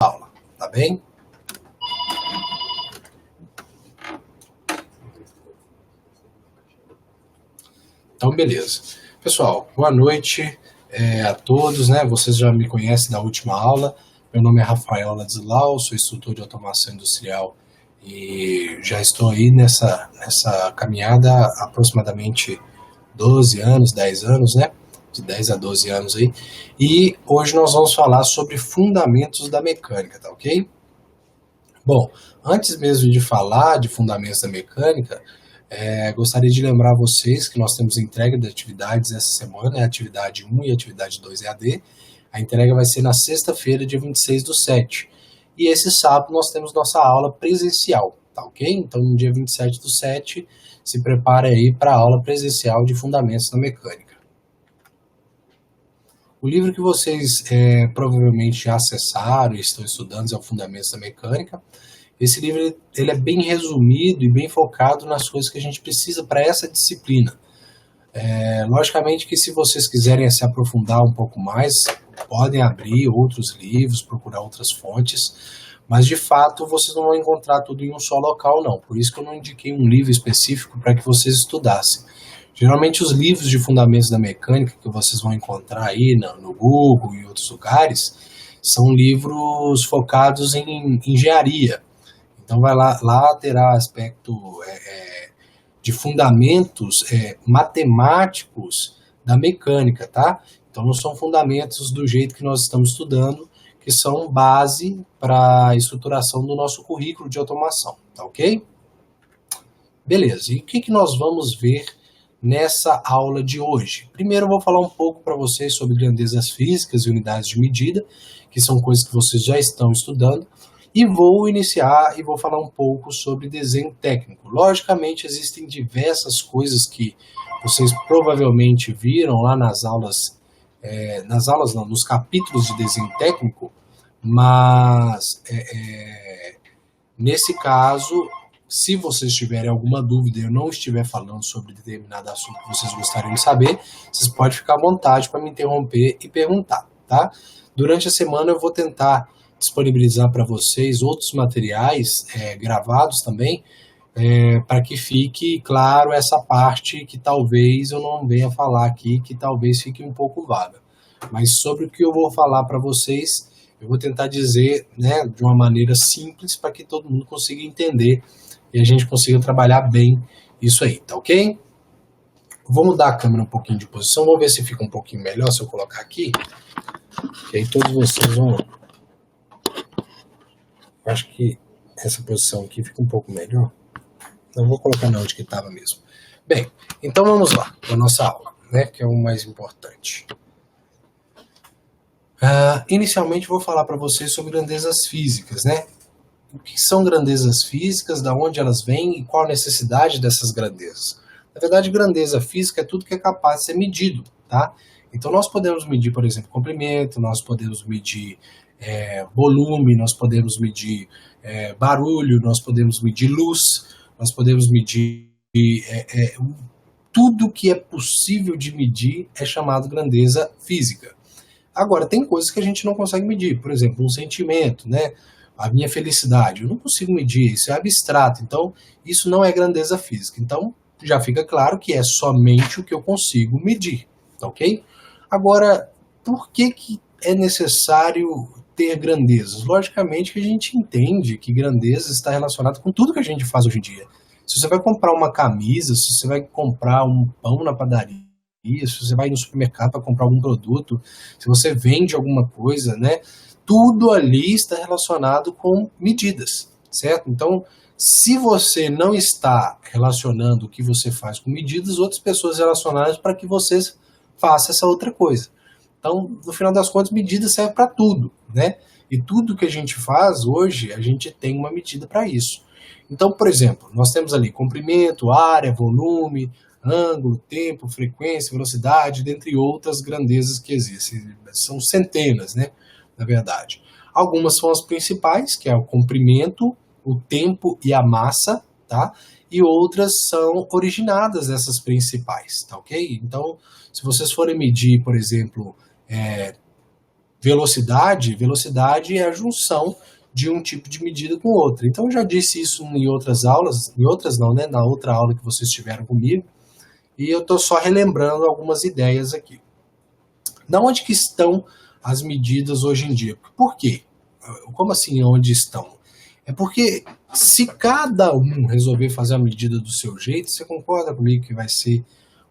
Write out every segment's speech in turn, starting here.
aula, tá bem? Então, beleza. Pessoal, boa noite a todos, né? Vocês já me conhecem da última aula. Meu nome é Rafael Ladislau, sou instrutor de automação industrial e já estou aí nessa caminhada há aproximadamente 12 anos, 10 anos, né? De 10 a 12 anos aí. E hoje nós vamos falar sobre fundamentos da mecânica, tá ok? Bom, antes mesmo de falar de fundamentos da mecânica, gostaria de lembrar vocês que nós temos entrega de atividades essa semana, a atividade 1 e a atividade 2 EAD. A entrega vai ser na sexta-feira, dia 26/7. E esse sábado nós temos nossa aula presencial, tá ok? Então, no dia 27/7, se prepare aí para a aula presencial de Fundamentos da Mecânica. O livro que vocês provavelmente já acessaram e estão estudando é o Fundamentos da Mecânica. Esse livro ele é bem resumido e bem focado nas coisas que a gente precisa para essa disciplina. Logicamente que se vocês quiserem se aprofundar um pouco mais, podem abrir outros livros, procurar outras fontes, mas de fato vocês não vão encontrar tudo em um só local não, por isso que eu não indiquei um livro específico para que vocês estudassem. Geralmente os livros de fundamentos da mecânica que vocês vão encontrar aí no Google e outros lugares, são livros focados em engenharia. Então lá terá aspecto de fundamentos matemáticos da mecânica, tá? Então não são fundamentos do jeito que nós estamos estudando, que são base para a estruturação do nosso currículo de automação, tá ok? Beleza, e o que nós vamos ver nessa aula de hoje? Primeiro eu vou falar um pouco para vocês sobre grandezas físicas e unidades de medida, que são coisas que vocês já estão estudando, e vou iniciar e vou falar um pouco sobre desenho técnico. Logicamente existem diversas coisas que vocês provavelmente viram lá nas aulas não, nos capítulos de desenho técnico, mas nesse caso, se vocês tiverem alguma dúvida e eu não estiver falando sobre determinado assunto que vocês gostariam de saber, vocês podem ficar à vontade para me interromper e perguntar, tá? Durante a semana eu vou tentar disponibilizar para vocês outros materiais gravados também, para que fique claro essa parte que talvez eu não venha falar aqui, que talvez fique um pouco vaga. Mas sobre o que eu vou falar para vocês, eu vou tentar dizer, né, de uma maneira simples para que todo mundo consiga entender e a gente consiga trabalhar bem isso aí, tá ok? Vou mudar a câmera um pouquinho de posição, vou ver se fica um pouquinho melhor se eu colocar aqui, que aí todos vocês vão... Eu acho que essa posição aqui fica um pouco melhor. Então vou colocar na onde que estava mesmo. Bem, então vamos lá para a nossa aula, né, que é o mais importante. Inicialmente vou falar para vocês sobre grandezas físicas, né? O que são grandezas físicas, da onde elas vêm e qual a necessidade dessas grandezas. Na verdade, grandeza física é tudo que é capaz de ser medido, tá? Então nós podemos medir, por exemplo, comprimento, nós podemos medir volume, nós podemos medir barulho, nós podemos medir luz, nós podemos medir tudo que é possível de medir é chamado grandeza física. Agora, tem coisas que a gente não consegue medir, por exemplo, um sentimento, né? A minha felicidade, eu não consigo medir, isso é abstrato, então isso não é grandeza física. Então já fica claro que é somente o que eu consigo medir, tá ok? Agora, por que é necessário ter grandezas? Logicamente que a gente entende que grandeza está relacionada com tudo que a gente faz hoje em dia. Se você vai comprar uma camisa, se você vai comprar um pão na padaria, se você vai no supermercado para comprar algum produto, se você vende alguma coisa, né? Tudo ali está relacionado com medidas, certo? Então, se você não está relacionando o que você faz com medidas, outras pessoas relacionadas para que você faça essa outra coisa. Então, no final das contas, medida serve para tudo, né? E tudo que a gente faz hoje, a gente tem uma medida para isso. Então, por exemplo, nós temos ali comprimento, área, volume, ângulo, tempo, frequência, velocidade, dentre outras grandezas que existem. São centenas, né? Na verdade. Algumas são as principais, que é o comprimento, o tempo e a massa, tá? E outras são originadas dessas principais, tá ok? Então, se vocês forem medir, por exemplo, Velocidade é a junção de um tipo de medida com outra. Então eu já disse isso em outras aulas, em outras não, né? Na outra aula que vocês tiveram comigo, e eu estou só relembrando algumas ideias aqui. Da onde que estão as medidas hoje em dia? Por quê? Como assim onde estão? É porque se cada um resolver fazer a medida do seu jeito, você concorda comigo que vai ser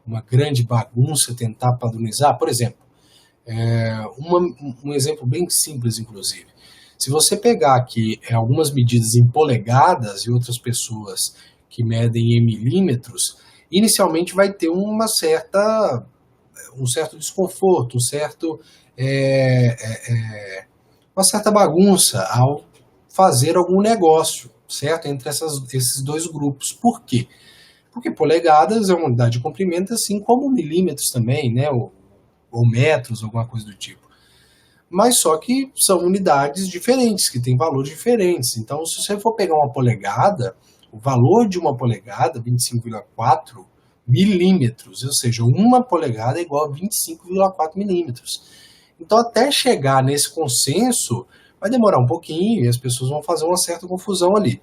uma grande bagunça tentar padronizar? Por exemplo, um exemplo bem simples, inclusive. Se você pegar aqui algumas medidas em polegadas e outras pessoas que medem em milímetros, inicialmente vai ter um certo desconforto, uma certa bagunça ao fazer algum negócio, certo? Entre esses dois grupos. Por quê? Porque polegadas é uma unidade de comprimento, assim como milímetros também, né? Ou metros, alguma coisa do tipo. Mas só que são unidades diferentes, que têm valores diferentes. Então, se você for pegar uma polegada, o valor de uma polegada, 25,4 milímetros, ou seja, uma polegada é igual a 25,4 milímetros. Então, até chegar nesse consenso, vai demorar um pouquinho e as pessoas vão fazer uma certa confusão ali.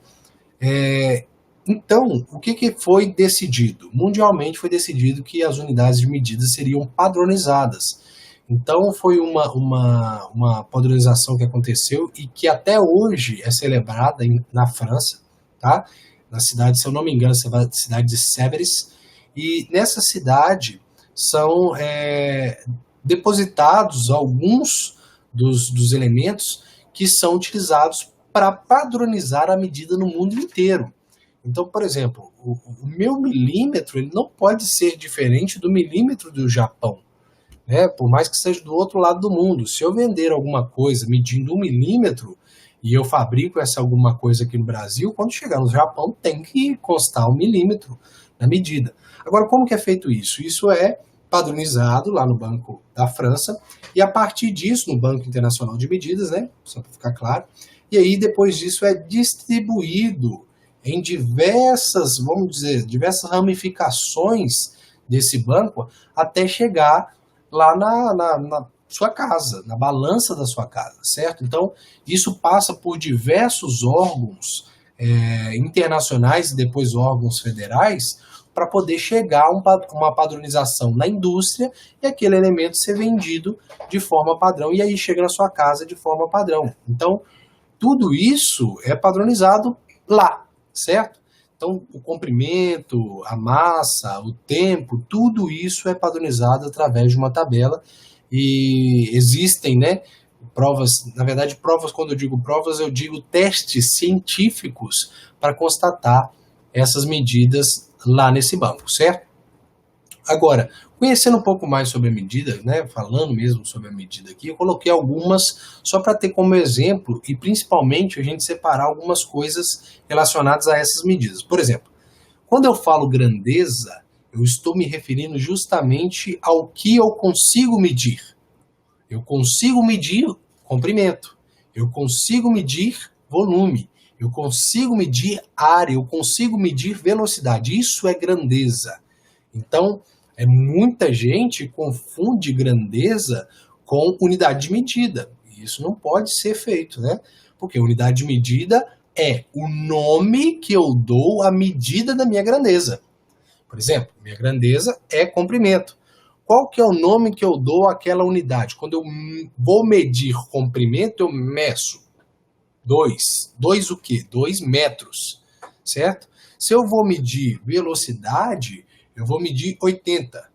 Então, o que foi decidido? Mundialmente foi decidido que as unidades de medida seriam padronizadas. Então, foi uma padronização que aconteceu e que até hoje é celebrada na França, tá? Na cidade, se eu não me engano, na cidade de Sèvres. E nessa cidade são depositados alguns dos elementos que são utilizados para padronizar a medida no mundo inteiro. Então, por exemplo, o meu milímetro ele não pode ser diferente do milímetro do Japão, né? Por mais que seja do outro lado do mundo. Se eu vender alguma coisa medindo 1 milímetro e eu fabrico essa alguma coisa aqui no Brasil, quando chegar no Japão tem que constar 1 milímetro na medida. Agora, como que é feito isso? Isso é padronizado lá no Banco da França e a partir disso, no Banco Internacional de Medidas, né? Só para ficar claro, e aí depois disso é distribuído em diversas ramificações desse banco até chegar lá na sua casa, na balança da sua casa, certo? Então, isso passa por diversos órgãos internacionais e depois órgãos federais para poder chegar a uma padronização na indústria e aquele elemento ser vendido de forma padrão e aí chega na sua casa de forma padrão. Então, tudo isso é padronizado lá, certo? Então, o comprimento, a massa, o tempo, tudo isso é padronizado através de uma tabela e existem, né, provas, na verdade, provas, quando eu digo provas, eu digo testes científicos para constatar essas medidas lá nesse banco, certo? Agora, conhecendo um pouco mais sobre a medida, né, falando mesmo sobre a medida aqui, eu coloquei algumas só para ter como exemplo e principalmente a gente separar algumas coisas relacionadas a essas medidas. Por exemplo, quando eu falo grandeza, eu estou me referindo justamente ao que eu consigo medir. Eu consigo medir comprimento, eu consigo medir volume, eu consigo medir área, eu consigo medir velocidade. Isso é grandeza. Então, muita gente confunde grandeza com unidade de medida. E isso não pode ser feito, né? Porque unidade de medida é o nome que eu dou à medida da minha grandeza. Por exemplo, minha grandeza é comprimento. Qual que é o nome que eu dou àquela unidade? Quando eu vou medir comprimento, eu meço 2. 2 o quê? 2 metros, certo? Se eu vou medir velocidade, eu vou medir 80.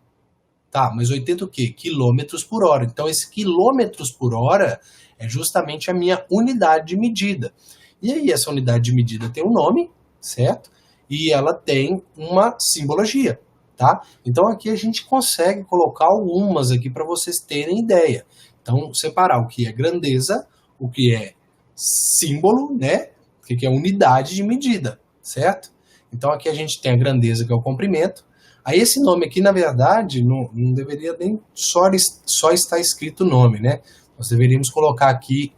Tá, mas 80 o quê? Quilômetros por hora. Então, esse quilômetros por hora é justamente a minha unidade de medida. E aí, essa unidade de medida tem um nome, certo? E ela tem uma simbologia, tá? Então, aqui a gente consegue colocar algumas aqui para vocês terem ideia. Então, separar o que é grandeza, o que é símbolo, né? O que é unidade de medida, certo? Então, aqui a gente tem a grandeza, que é o comprimento. Aí esse nome aqui, na verdade, não deveria nem só estar escrito o nome, né? Nós deveríamos colocar aqui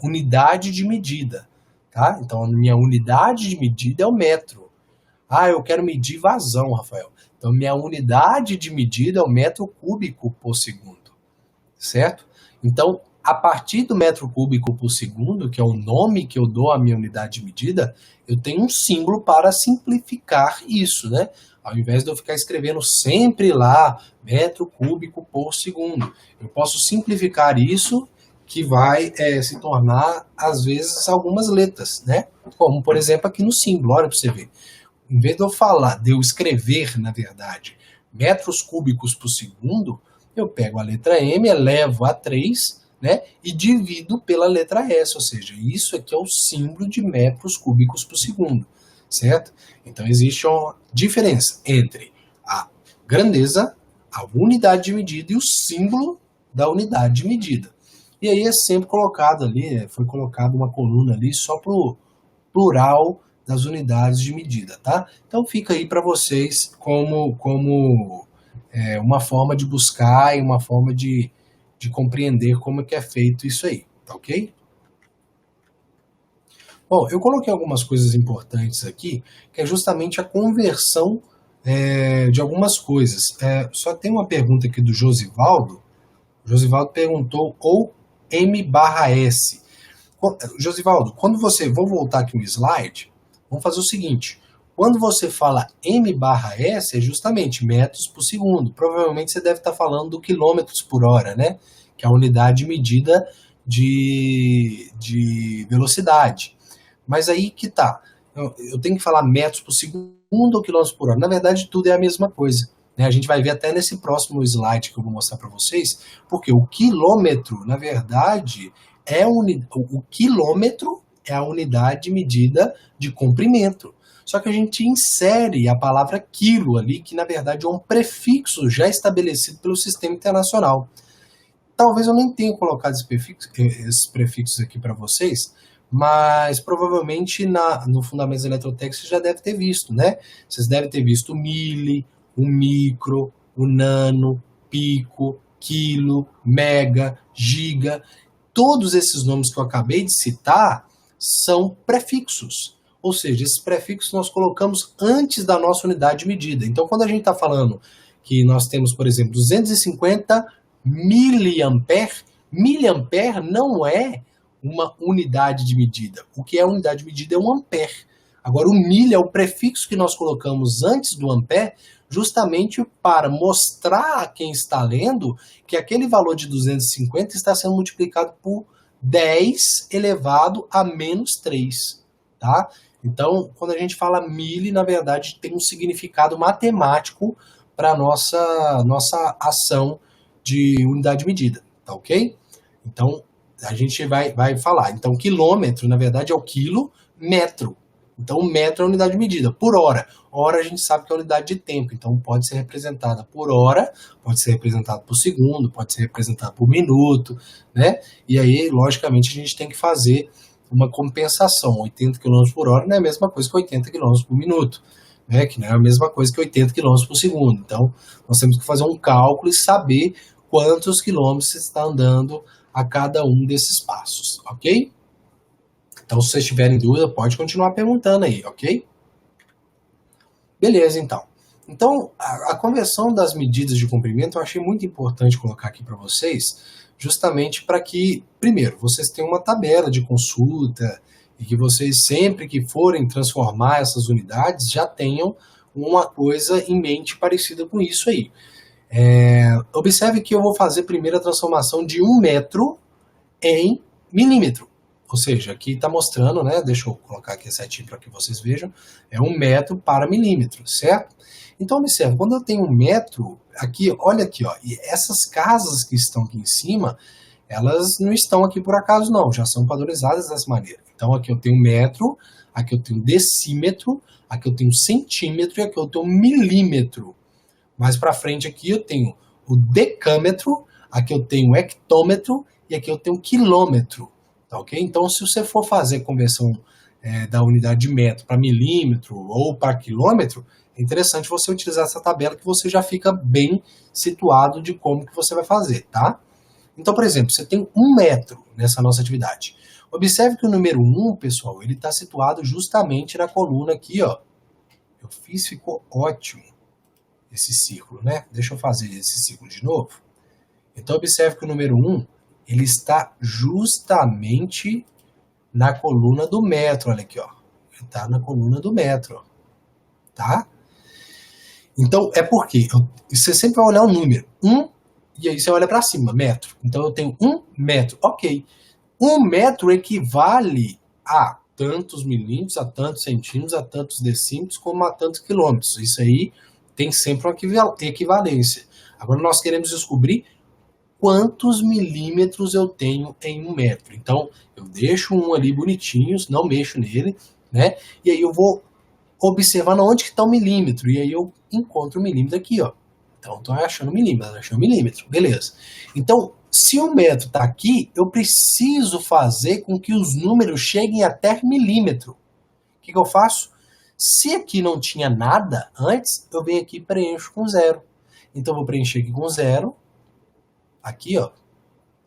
unidade de medida, tá? Então, a minha unidade de medida é o metro. Ah, eu quero medir vazão, Rafael. Então, minha unidade de medida é o metro cúbico por segundo, certo? Então, A partir do metro cúbico por segundo, que é o nome que eu dou à minha unidade de medida, eu tenho um símbolo para simplificar isso, né? Ao invés de eu ficar escrevendo sempre lá metro cúbico por segundo, eu posso simplificar isso, que vai se tornar, às vezes, algumas letras, né? Como, por exemplo, aqui no símbolo, olha para você ver. Em vez de eu falar, de eu escrever, na verdade, metros cúbicos por segundo, eu pego a letra M, elevo a 3, né, e divido pela letra S, ou seja, isso aqui é o símbolo de metros cúbicos por segundo, certo? Então existe uma diferença entre a grandeza, a unidade de medida e o símbolo da unidade de medida. E aí é sempre colocado ali, foi colocado uma coluna ali só para o plural das unidades de medida, tá? Então fica aí para vocês como uma forma de buscar e uma forma de compreender como é que é feito isso aí, tá ok? Bom, eu coloquei algumas coisas importantes aqui, que é justamente a conversão de algumas coisas. Só tem uma pergunta aqui do Josivaldo. O Josivaldo perguntou ou M barra S. Josivaldo, quando você... Vamos voltar aqui no slide. Vamos fazer o seguinte. Quando você fala M barra S, é justamente metros por segundo. Provavelmente você deve estar falando do quilômetros por hora, né? Que é a unidade de medida de velocidade. Mas aí que tá. Eu tenho que falar metros por segundo ou quilômetros por hora. Na verdade, tudo é a mesma coisa. Né? A gente vai ver até nesse próximo slide que eu vou mostrar para vocês, porque o quilômetro, na verdade, o quilômetro é a unidade de medida de comprimento. Só que a gente insere a palavra quilo ali, que na verdade é um prefixo já estabelecido pelo sistema internacional. Talvez eu nem tenha colocado esses prefixos aqui para vocês, mas provavelmente no Fundamentos da Eletrotécnica você já deve ter visto, né? Vocês devem ter visto o mili, o micro, o nano, pico, quilo, mega, giga. Todos esses nomes que eu acabei de citar são prefixos. Ou seja, esses prefixos nós colocamos antes da nossa unidade de medida. Então, quando a gente está falando que nós temos, por exemplo, 250 miliampere, miliampere não é uma unidade de medida. O que é unidade de medida é um ampere. Agora, o milha é o prefixo que nós colocamos antes do ampere, justamente para mostrar a quem está lendo que aquele valor de 250 está sendo multiplicado por 10 elevado a menos 3. Tá? Então, quando a gente fala milli, na verdade, tem um significado matemático para a nossa ação de unidade de medida, tá ok? Então, a gente vai falar. Então, quilômetro, na verdade, é o quilo, metro. Então, metro é a unidade de medida, por hora. Hora a gente sabe que é a unidade de tempo, então pode ser representada por hora, pode ser representada por segundo, pode ser representada por minuto, né? E aí, logicamente, a gente tem que fazer uma compensação. 80 km por hora não é a mesma coisa que 80 km por minuto, né? Que não é a mesma coisa que 80 km por segundo. Então, nós temos que fazer um cálculo e saber quantos quilômetros você está andando a cada um desses passos, ok? Então, se vocês tiverem dúvida, pode continuar perguntando aí, ok? Beleza, então. Então, a conversão das medidas de comprimento eu achei muito importante colocar aqui para vocês, justamente para que, primeiro, vocês tenham uma tabela de consulta e que vocês, sempre que forem transformar essas unidades, já tenham uma coisa em mente parecida com isso aí. Observe que eu vou fazer primeiro a transformação de 1 metro em milímetro. Ou seja, aqui está mostrando, né? Deixa eu colocar aqui certinho para que vocês vejam. É 1 metro para milímetro, certo? Então, observe, quando eu tenho 1 metro, aqui, olha aqui, ó, e essas casas que estão aqui em cima, elas não estão aqui por acaso, não, já são padronizadas dessa maneira. Então, aqui eu tenho metro, aqui eu tenho decímetro, aqui eu tenho centímetro e aqui eu tenho milímetro. Mais para frente aqui eu tenho o decâmetro, aqui eu tenho hectômetro e aqui eu tenho quilômetro. Tá, ok? Então, se você for fazer a conversão da unidade de metro para milímetro ou para quilômetro, é interessante você utilizar essa tabela que você já fica bem situado de como que você vai fazer, tá? Então, por exemplo, você tem 1 metro nessa nossa atividade. Observe que o número 1, pessoal, ele está situado justamente na coluna aqui, ó. Eu fiz, ficou ótimo esse círculo, né? Deixa eu fazer esse círculo de novo. Então, observe que o número 1, Ele está justamente na coluna do metro, olha aqui, ó. Ele está na coluna do metro, tá? Então, é porque você sempre vai olhar o número, e aí você olha para cima, metro. Então, eu tenho 1 metro, ok. 1 metro equivale a tantos milímetros, a tantos centímetros, a tantos decímetros, como a tantos quilômetros. Isso aí tem sempre uma equivalência. Agora, nós queremos descobrir quantos milímetros eu tenho em 1 metro. Então, eu deixo um ali bonitinho, não mexo nele, né? E aí eu vou observando onde que está o milímetro, e aí eu encontro o milímetro aqui, ó. Então, estou achando milímetro, beleza. Então, se o metro está aqui, eu preciso fazer com que os números cheguem até milímetro. O que eu faço? Se aqui não tinha nada antes, eu venho aqui e preencho com 0. Então, eu vou preencher aqui com 0, aqui, ó,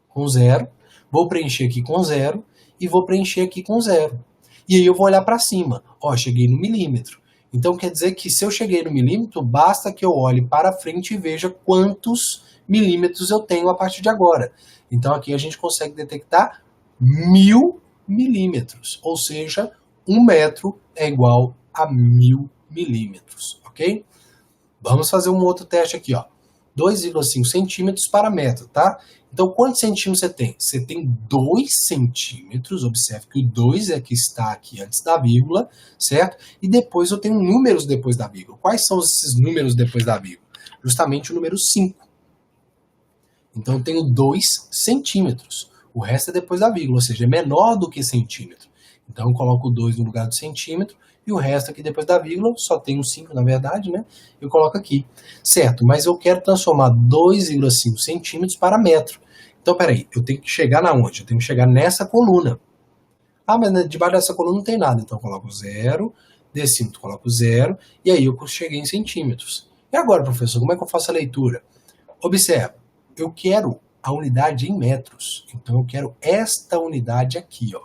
com 0, vou preencher aqui com 0 e vou preencher aqui com 0. E aí eu vou olhar para cima, ó, cheguei no milímetro. Então quer dizer que se eu cheguei no milímetro, basta que eu olhe para frente e veja quantos milímetros eu tenho a partir de agora. Então aqui a gente consegue detectar 1000 milímetros, ou seja, 1 metro é igual a 1000 milímetros, ok? Vamos fazer um outro teste aqui, ó. 2,5 centímetros para metro, tá? Então, quantos centímetros você tem? Você tem 2 centímetros, observe que o 2 é que está aqui antes da vírgula, certo? E depois eu tenho números depois da vírgula. Quais são esses números depois da vírgula? Justamente o número 5. Então, eu tenho 2 centímetros. O resto é depois da vírgula, ou seja, é menor do que centímetro. Então, eu coloco o 2 no lugar do centímetro, e o resto aqui depois da vírgula, só tem um 5 na verdade, né? Eu coloco aqui. Certo, mas eu quero transformar 2,5 centímetros para metro. Então, peraí, eu tenho que chegar na onde? Eu tenho que chegar nessa coluna. Ah, mas debaixo dessa coluna não tem nada. Então, eu coloco 0, decímetro, coloco 0, e aí eu cheguei em centímetros. E agora, professor, como é que eu faço a leitura? Observa, eu quero a unidade em metros. Então, eu quero esta unidade aqui, ó,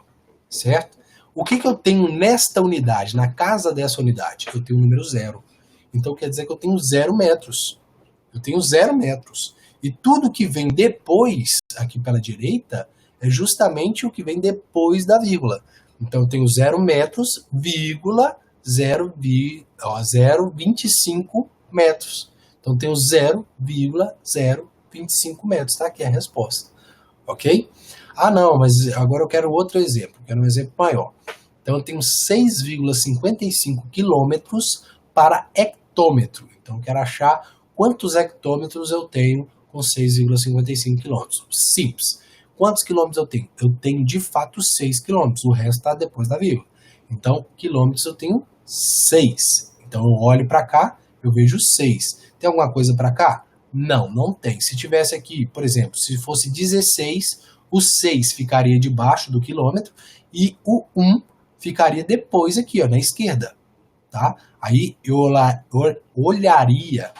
certo? O que eu tenho nesta unidade, na casa dessa unidade? Eu tenho o número 0. Então, quer dizer que eu tenho 0 metros. Eu tenho 0 metros. E tudo que vem depois, aqui pela direita, é justamente o que vem depois da vírgula. Então, eu tenho 0 metros, vírgula, 0,25 metros. Então, eu tenho 0,025 metros. Tá aqui a resposta. Ok? Ah, não, mas agora eu quero outro exemplo. Quero um exemplo maior. Então, eu tenho 6,55 quilômetros para hectômetro. Então, eu quero achar quantos hectômetros eu tenho com 6,55 quilômetros. Simples. Quantos quilômetros eu tenho? Eu tenho, de fato, 6 quilômetros. O resto está depois da vírgula. Então, quilômetros eu tenho 6. Então, eu olho para cá, eu vejo 6. Tem alguma coisa para cá? Não, não tem. Se tivesse aqui, por exemplo, se fosse 16, o 6 ficaria debaixo do quilômetro e o 1 ficaria depois aqui, ó, na esquerda. Tá? Aí eu olharia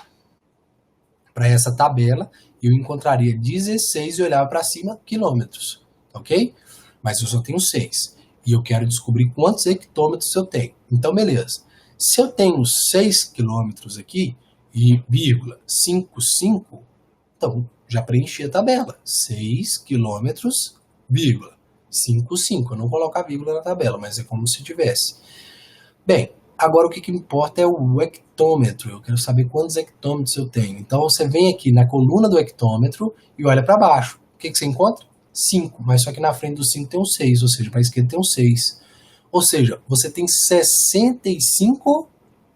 para essa tabela e eu encontraria 16 e olhava para cima, quilômetros. Ok? Mas eu só tenho 6. E eu quero descobrir quantos hectômetros eu tenho. Então, beleza. Se eu tenho 6 quilômetros aqui, e vírgula 55, então já preenchi a tabela. 6 quilômetros, vírgula 55. Eu não coloco a vírgula na tabela, mas é como se tivesse. Bem, agora o que importa é o hectômetro. Eu quero saber quantos hectômetros eu tenho. Então você vem aqui na coluna do hectômetro e olha para baixo. O que você encontra? 5, mas só que na frente do 5 tem um 6, ou seja, para a esquerda tem um 6. Ou seja, você tem 65,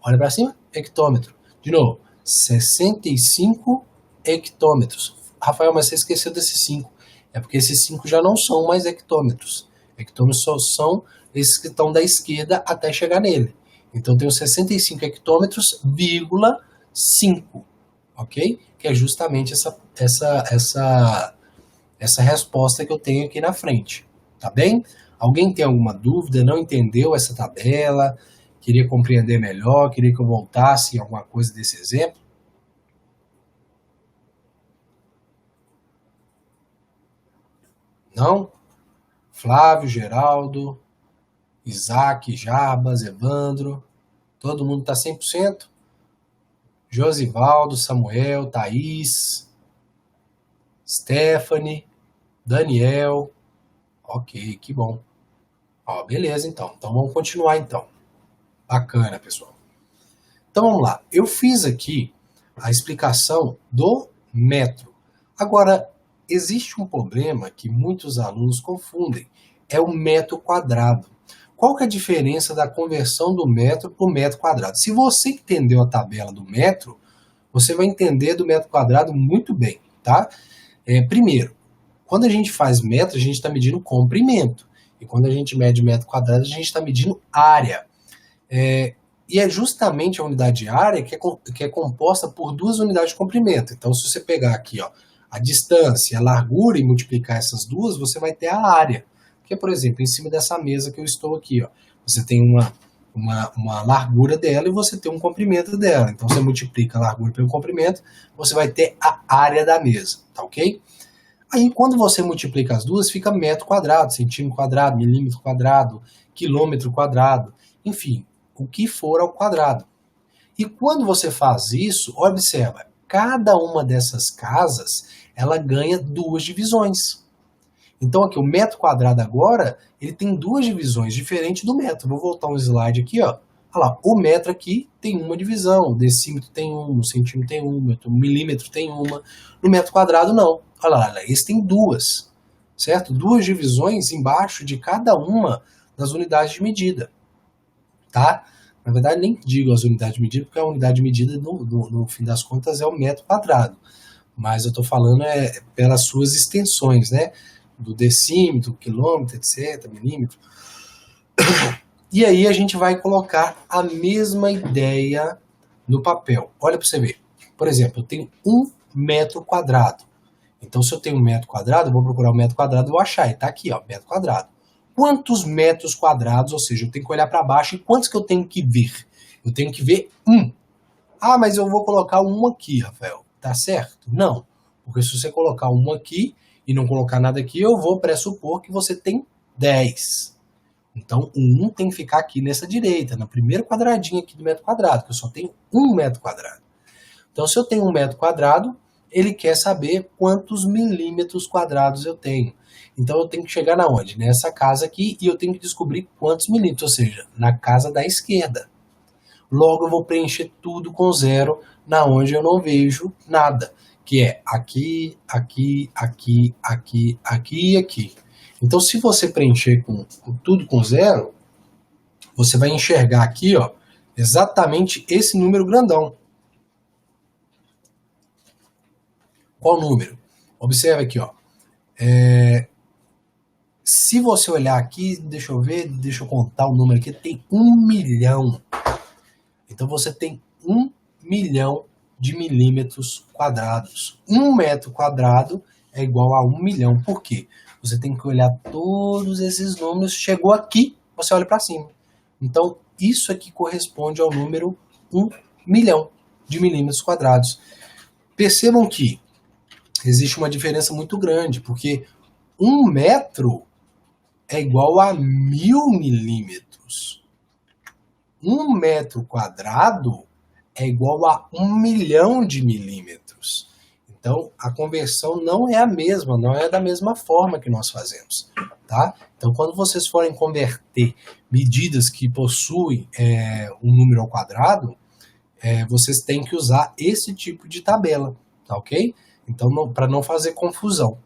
olha para cima, hectômetro. De novo, 65 hectômetros. Rafael, mas você esqueceu desses 5. É porque esses 5 já não são mais hectômetros. Hectômetros só são esses que estão da esquerda até chegar nele. Então, eu tenho 65 hectômetros, vírgula 5. Ok? Que é justamente essa resposta que eu tenho aqui na frente. Tá bem? Alguém tem alguma dúvida? Não entendeu essa tabela? Queria compreender melhor? Queria que eu voltasse em alguma coisa desse exemplo? Não? Flávio, Geraldo, Isaac, Jarbas, Evandro, todo mundo está 100%? Josivaldo, Samuel, Thaís, Stephanie, Daniel. Ok, que bom. Ó, beleza, então. Então vamos continuar, então. Bacana, pessoal. Então vamos lá. Eu fiz aqui a explicação do metro. Agora, existe um problema que muitos alunos confundem. É o metro quadrado. Qual que é a diferença da conversão do metro para o metro quadrado? Se você entendeu a tabela do metro, você vai entender do metro quadrado muito bem, tá? Primeiro, quando a gente faz metro, a gente está medindo comprimento. E quando a gente mede metro quadrado, a gente está medindo área. E é justamente a unidade de área que é composta por duas unidades de comprimento. Então, se você pegar aqui, ó, a distância, a largura e multiplicar essas duas, você vai ter a área. Que é, por exemplo, em cima dessa mesa que eu estou aqui, ó, você tem uma largura dela e você tem um comprimento dela. Então, você multiplica a largura pelo comprimento, você vai ter a área da mesa, tá ok? Aí, quando você multiplica as duas, fica metro quadrado, centímetro quadrado, milímetro quadrado, quilômetro quadrado, enfim, o que for ao quadrado. E quando você faz isso, observa, cada uma dessas casas, ela ganha duas divisões. Então aqui o metro quadrado agora, ele tem duas divisões diferentes do metro. Vou voltar um slide aqui, ó. Olha lá, o metro aqui tem uma divisão, o decímetro tem uma, o centímetro tem uma, o milímetro tem uma. No metro quadrado não. Olha lá, esse tem duas, certo? Duas divisões embaixo de cada uma das unidades de medida, tá? Na verdade, nem digo as unidades de medida, porque a unidade de medida, no fim das contas, é o metro quadrado. Mas eu estou falando pelas suas extensões, né? Do decímetro, quilômetro, etc., milímetro. E aí a gente vai colocar a mesma ideia no papel. Olha para você ver. Por exemplo, eu tenho 1 metro quadrado. Então, se eu tenho 1 metro quadrado, eu vou procurar o metro quadrado e vou achar. E está aqui, ó, metro quadrado. Quantos metros quadrados, ou seja, eu tenho que olhar para baixo e quantos que eu tenho que ver? Eu tenho que ver 1. Ah, mas eu vou colocar 1 aqui, Rafael. Tá certo? Não. Porque se você colocar 1 aqui e não colocar nada aqui, eu vou pressupor que você tem 10. Então, o 1 tem que ficar aqui nessa direita, no primeiro quadradinho aqui do metro quadrado, que eu só tenho 1 metro quadrado. Então, se eu tenho 1 metro quadrado, ele quer saber quantos milímetros quadrados eu tenho. Então, eu tenho que chegar na onde? Nessa casa aqui, e eu tenho que descobrir quantos milímetros, ou seja, na casa da esquerda. Logo, eu vou preencher tudo com zero, na onde eu não vejo nada, que é aqui, aqui, aqui, aqui, aqui e aqui. Então, se você preencher tudo com zero, você vai enxergar aqui, ó, exatamente esse número grandão. Qual número? Observe aqui, ó. Se você olhar aqui, deixa eu ver, deixa eu contar o número aqui, tem 1 milhão. Então você tem 1 milhão de milímetros quadrados. 1 metro quadrado é igual a 1 milhão. Por quê? Você tem que olhar todos esses números. Chegou aqui, você olha para cima. Então, isso aqui corresponde ao número 1 milhão de milímetros quadrados. Percebam que existe uma diferença muito grande, porque 1 metro é igual a 1000 milímetros. 1 metro quadrado é igual a 1 milhão de milímetros. Então, a conversão não é a mesma, não é da mesma forma que nós fazemos, tá? Então, quando vocês forem converter medidas que possuem um número ao quadrado, vocês têm que usar esse tipo de tabela, tá ok? Então, para não fazer confusão.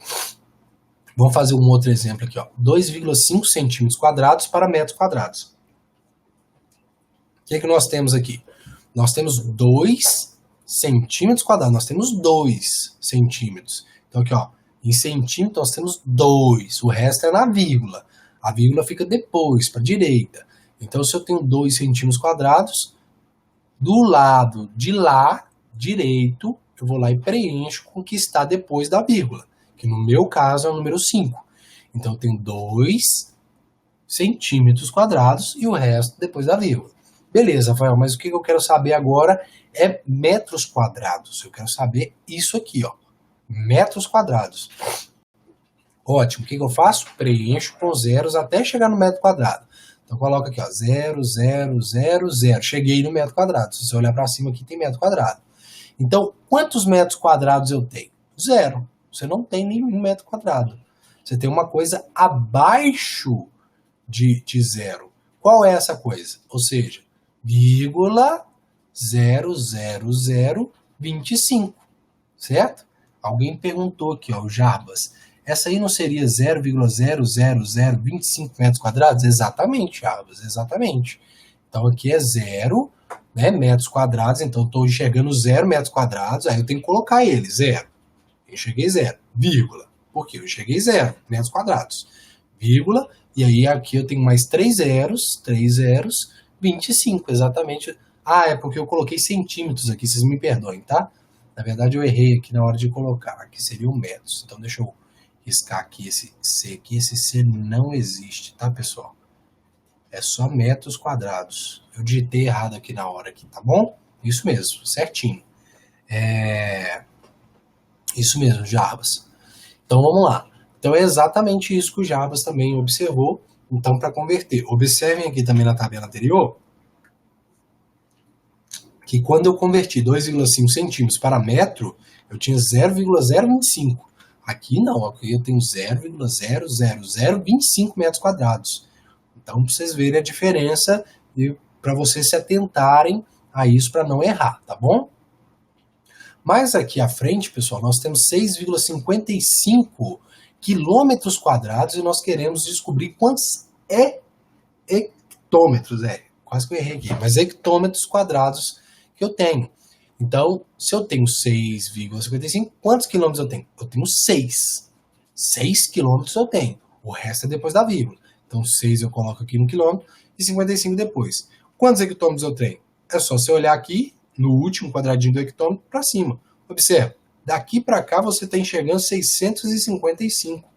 Vamos fazer um outro exemplo aqui, ó. 2,5 centímetros quadrados para metros quadrados. O que nós temos aqui? Nós temos 2 centímetros quadrados. Nós temos 2 centímetros. Então aqui, ó, em centímetros nós temos 2. O resto é na vírgula. A vírgula fica depois, para a direita. Então se eu tenho 2 centímetros quadrados, do lado de lá, direito, eu vou lá e preencho com o que está depois da vírgula. Que no meu caso é o número 5. Então eu tenho 2 centímetros quadrados e o resto depois da vírgula. Beleza, Rafael, mas o que eu quero saber agora é metros quadrados. Eu quero saber isso aqui, ó. Metros quadrados. Ótimo, o que eu faço? Preencho com zeros até chegar no metro quadrado. Então coloca aqui, ó, 0, 0, 0, 0. Cheguei no metro quadrado. Se você olhar para cima aqui tem metro quadrado. Então, quantos metros quadrados eu tenho? 0. Você não tem nenhum metro quadrado. você tem uma coisa abaixo de zero. Qual é essa coisa? Ou seja, 0,00025, certo? Alguém perguntou aqui, ó, o Jarbas, essa aí não seria 0,00025 metros quadrados? Exatamente, Jarbas, exatamente. Então aqui é 0, né, metros quadrados, então eu estou enxergando 0 metros quadrados, aí eu tenho que colocar ele, 0. Eu enxerguei 0, vírgula. Por quê? Eu enxerguei 0 metros quadrados, vírgula, e aí aqui eu tenho mais 3 zeros, 25, exatamente. Ah, é porque eu coloquei centímetros aqui, vocês me perdoem, tá? Na verdade eu errei aqui na hora de colocar, aqui seriam metros. Então deixa eu riscar aqui esse C aqui, esse C não existe, tá, pessoal? É só metros quadrados. Eu digitei errado aqui na hora, aqui, tá bom? Isso mesmo, certinho. Isso mesmo, Jarbas. Então vamos lá. Então é exatamente isso que o Jarbas também observou. Então, para converter, observem aqui também na tabela anterior, que quando eu converti 2,5 centímetros para metro, eu tinha 0,025. Aqui não, aqui eu tenho 0,00025 metros quadrados. Então, para vocês verem a diferença e para vocês se atentarem a isso para não errar, tá bom? Mas aqui à frente, pessoal, nós temos 6,55 quilômetros quadrados e nós queremos descobrir quantos hectômetros, quase que eu errei aqui, mas hectômetros quadrados que eu tenho. Então, se eu tenho 6,55, quantos quilômetros eu tenho? Eu tenho 6. 6 quilômetros eu tenho. O resto é depois da vírgula. Então, 6 eu coloco aqui no quilômetro e 55 depois. Quantos hectômetros eu tenho? É só você olhar aqui no último quadradinho do hectômetro para cima. Observe, daqui para cá você está enxergando 655.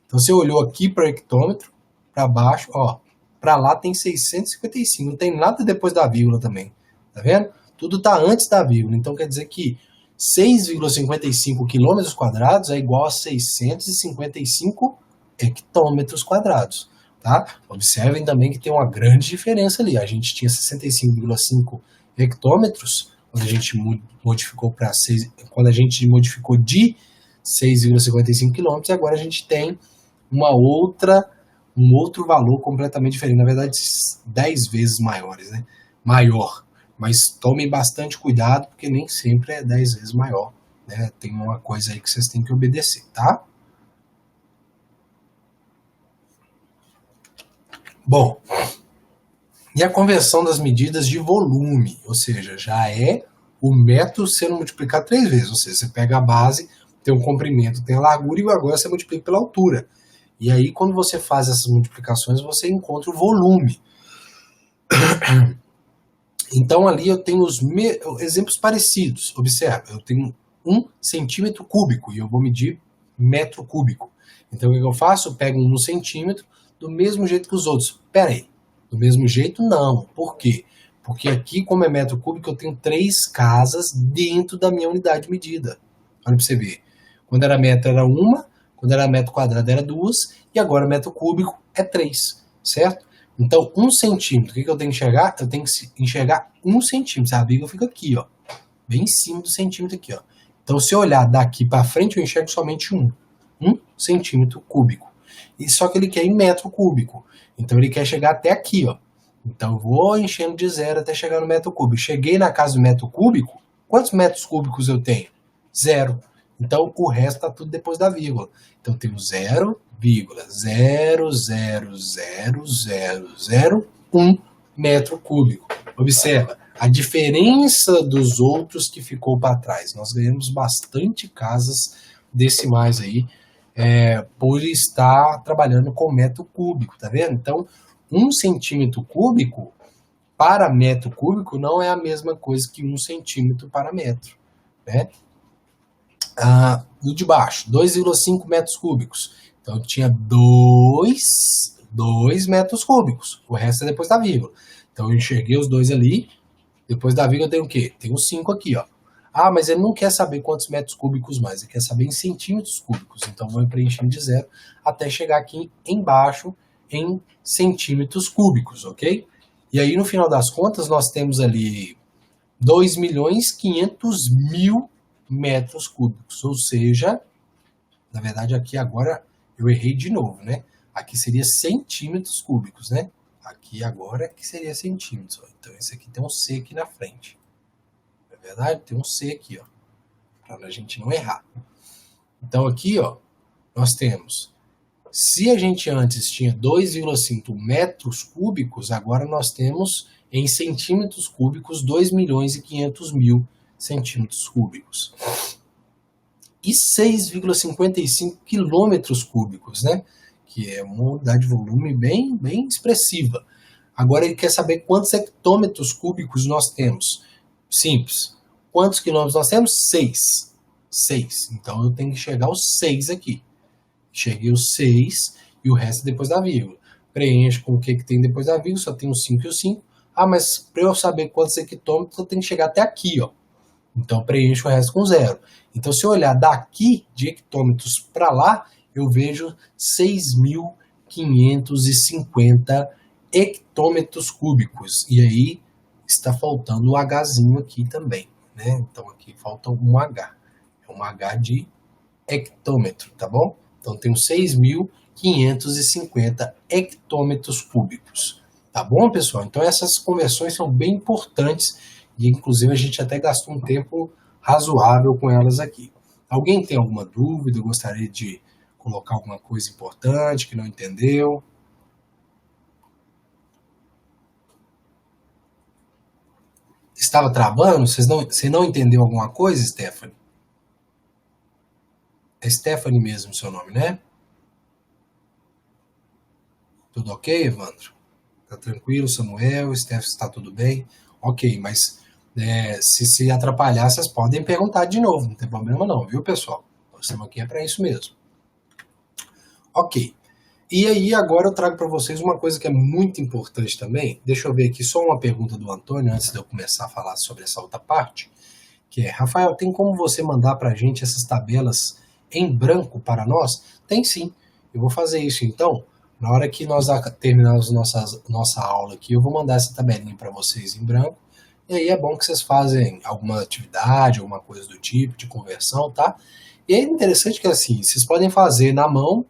Então, você olhou aqui para o hectômetro, para baixo, ó, para lá tem 655. Não tem nada depois da vírgula também. Tá vendo? Tudo está antes da vírgula. Então, quer dizer que 6,55 quilômetros quadrados é igual a 655 hectômetros quadrados. Tá? Observem também que tem uma grande diferença ali. A gente tinha 65,5 hectômetros quando a gente modificou para 6, quando a gente modificou de 6,55 quilômetros, e agora a gente tem um outro valor completamente diferente, na verdade 10 vezes maiores, né? Maior. Mas tomem bastante cuidado, porque nem sempre é 10 vezes maior, né? Tem uma coisa aí que vocês têm que obedecer, tá? Bom, e a conversão das medidas de volume, ou seja, já é o metro sendo multiplicado 3 vezes, ou seja, você pega a base, tem o comprimento, tem a largura, e agora você multiplica pela altura. E aí, quando você faz essas multiplicações, você encontra o volume. Então, ali eu tenho os exemplos parecidos. Observe, eu tenho 1 centímetro cúbico e eu vou medir metro cúbico. Então, o que eu faço? Eu pego 1 centímetro do mesmo jeito que os outros. Pera aí, do mesmo jeito não. Por quê? Porque aqui, como é metro cúbico, eu tenho 3 casas dentro da minha unidade de medida. Olha para você ver. Quando era metro era 1, quando era metro quadrado era 2, e agora metro cúbico é 3, certo? Então, 1 centímetro, o que eu tenho que enxergar? Eu tenho que enxergar 1 centímetro, a vírgula fica aqui, ó, bem em cima do centímetro aqui, ó. Então, se eu olhar daqui para frente, eu enxergo somente 1 centímetro cúbico. E só que ele quer em metro cúbico, então ele quer chegar até aqui, ó. Então, eu vou enchendo de 0 até chegar no metro cúbico. Cheguei na casa do metro cúbico, quantos metros cúbicos eu tenho? 0. Então, o resto está tudo depois da vírgula. Então, eu tenho 0,0000001 metro cúbico. Observa, a diferença dos outros que ficou para trás. Nós ganhamos bastante casas decimais aí, por estar trabalhando com metro cúbico, tá vendo? Então, 1 centímetro cúbico para metro cúbico não é a mesma coisa que 1 centímetro para metro, né? O de baixo, 2,5 metros cúbicos. Então, eu tinha 2 metros cúbicos. O resto é depois da vírgula. Então, eu enxerguei os 2 ali. Depois da vírgula, eu tenho o quê? Tenho 5 aqui, ó. Ah, mas ele não quer saber quantos metros cúbicos mais. Ele quer saber em centímetros cúbicos. Então, vou preenchendo de 0 até chegar aqui embaixo em centímetros cúbicos, ok? E aí, no final das contas, nós temos ali 2.500.000 metros cúbicos, ou seja, na verdade aqui agora eu errei de novo, né? Aqui seria centímetros cúbicos, né? Aqui agora que seria centímetros. Ó. Então esse aqui tem um C aqui na frente. Não é verdade? Tem um C aqui, ó. Para a gente não errar. Então aqui, ó, nós temos... Se a gente antes tinha 2,5 metros cúbicos, agora nós temos em centímetros cúbicos 2.500.000 centímetros cúbicos. E 6,55 quilômetros cúbicos, né? Que é uma unidade de volume bem expressiva. Agora ele quer saber quantos hectômetros cúbicos nós temos. Simples. Quantos quilômetros nós temos? 6. 6. Então eu tenho que chegar aos 6 aqui. Cheguei os 6 e o resto depois da vírgula. Preencho com o que tem depois da vírgula, só tem o 5 e o 5. Ah, mas para eu saber quantos hectômetros, eu tenho que chegar até aqui, ó. Então preencho o resto com 0. Então se eu olhar daqui de hectômetros para lá, eu vejo 6.550 hectômetros cúbicos. E aí está faltando o Hzinho aqui também, né? Então aqui falta um H. É um H de hectômetro, tá bom? Então, tenho 6.550 hectômetros cúbicos. Tá bom, pessoal? Então, essas conversões são bem importantes e, inclusive, a gente até gastou um tempo razoável com elas aqui. Alguém tem alguma dúvida? Gostaria de colocar alguma coisa importante que não entendeu? Estava travando? Você não entendeu alguma coisa, Stephanie? É Stephanie mesmo o seu nome, né? Tudo ok, Evandro? Tá tranquilo, Samuel? Stephanie, está tudo bem? Ok, mas se atrapalhar, vocês podem perguntar de novo, não tem problema não, viu, pessoal? Nós estamos aqui para isso mesmo. Ok. E aí, agora eu trago para vocês uma coisa que é muito importante também. Deixa eu ver aqui só uma pergunta do Antônio, antes de eu começar a falar sobre essa outra parte, que é, Rafael, tem como você mandar para a gente essas tabelas em branco para nós? Tem sim. Eu vou fazer isso então. Na hora que nós terminarmos nossa aula aqui, eu vou mandar essa tabelinha para vocês em branco. E aí é bom que vocês fazem alguma atividade, alguma coisa do tipo, de conversão, tá? E é interessante que assim, vocês podem fazer na mão,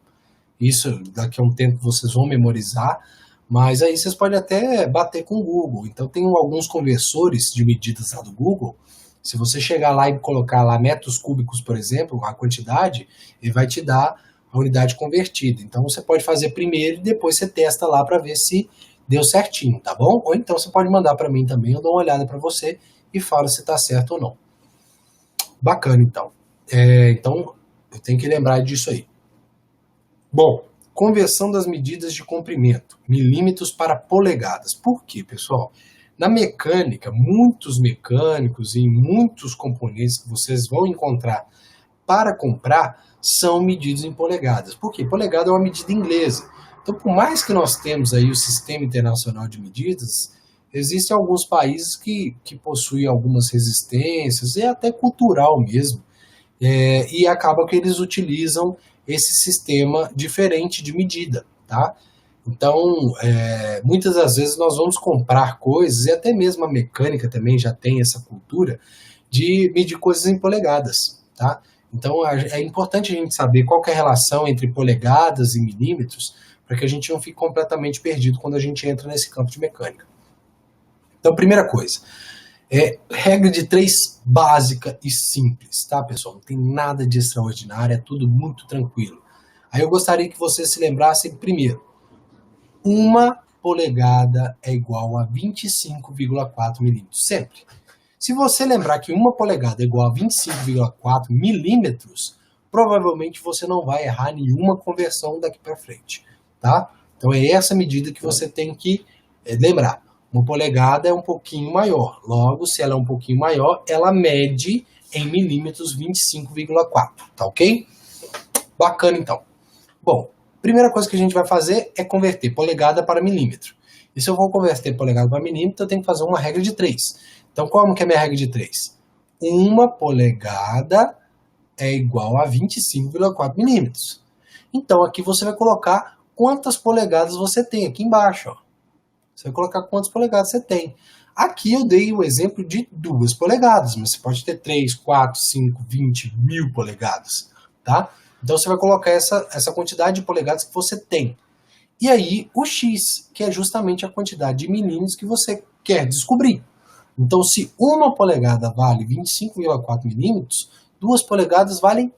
isso daqui a um tempo vocês vão memorizar, mas aí vocês podem até bater com o Google. Então tem alguns conversores de medidas lá do Google. Se você chegar lá e colocar lá metros cúbicos, por exemplo, a quantidade, ele vai te dar a unidade convertida. Então você pode fazer primeiro e depois você testa lá para ver se deu certinho, tá bom? Ou então você pode mandar para mim também, eu dou uma olhada para você e falo se está certo ou não. Bacana, então. Então eu tenho que lembrar disso aí. Bom, conversão das medidas de comprimento, milímetros para polegadas. Por quê, pessoal? Na mecânica, muitos mecânicos e muitos componentes que vocês vão encontrar para comprar são medidos em polegadas. Por quê? Polegada é uma medida inglesa. Então, por mais que nós temos aí o Sistema Internacional de Medidas, existem alguns países que possuem algumas resistências, e até cultural mesmo, e acaba que eles utilizam esse sistema diferente de medida, tá? Então, muitas das vezes nós vamos comprar coisas, e até mesmo a mecânica também já tem essa cultura, de medir coisas em polegadas, tá? Então, é importante a gente saber qual que é a relação entre polegadas e milímetros, para que a gente não fique completamente perdido quando a gente entra nesse campo de mecânica. Então, primeira coisa, regra de 3 básica e simples, tá, pessoal? Não tem nada de extraordinário, é tudo muito tranquilo. Aí eu gostaria que vocês se lembrassem, primeiro, 1 polegada é igual a 25,4 milímetros, sempre. Se você lembrar que 1 polegada é igual a 25,4 milímetros, provavelmente você não vai errar nenhuma conversão daqui para frente, tá? Então é essa medida que você tem que lembrar. 1 polegada é um pouquinho maior, logo, se ela é um pouquinho maior, ela mede em milímetros 25,4, tá ok? Bacana, então. Bom, primeira coisa que a gente vai fazer é converter polegada para milímetro. E se eu vou converter polegada para milímetro, eu tenho que fazer uma regra de 3. Então, como que é a minha regra de 3? 1 polegada é igual a 25,4 milímetros. Então, aqui você vai colocar quantas polegadas você tem aqui embaixo, ó. Você vai colocar quantas polegadas você tem. Aqui eu dei o exemplo de 2 polegadas, mas você pode ter 3, 4, 5, 20, 1000 polegadas, tá? Então você vai colocar essa quantidade de polegadas que você tem. E aí o X, que é justamente a quantidade de milímetros que você quer descobrir. Então se uma polegada vale 25,4 milímetros, 2 polegadas valem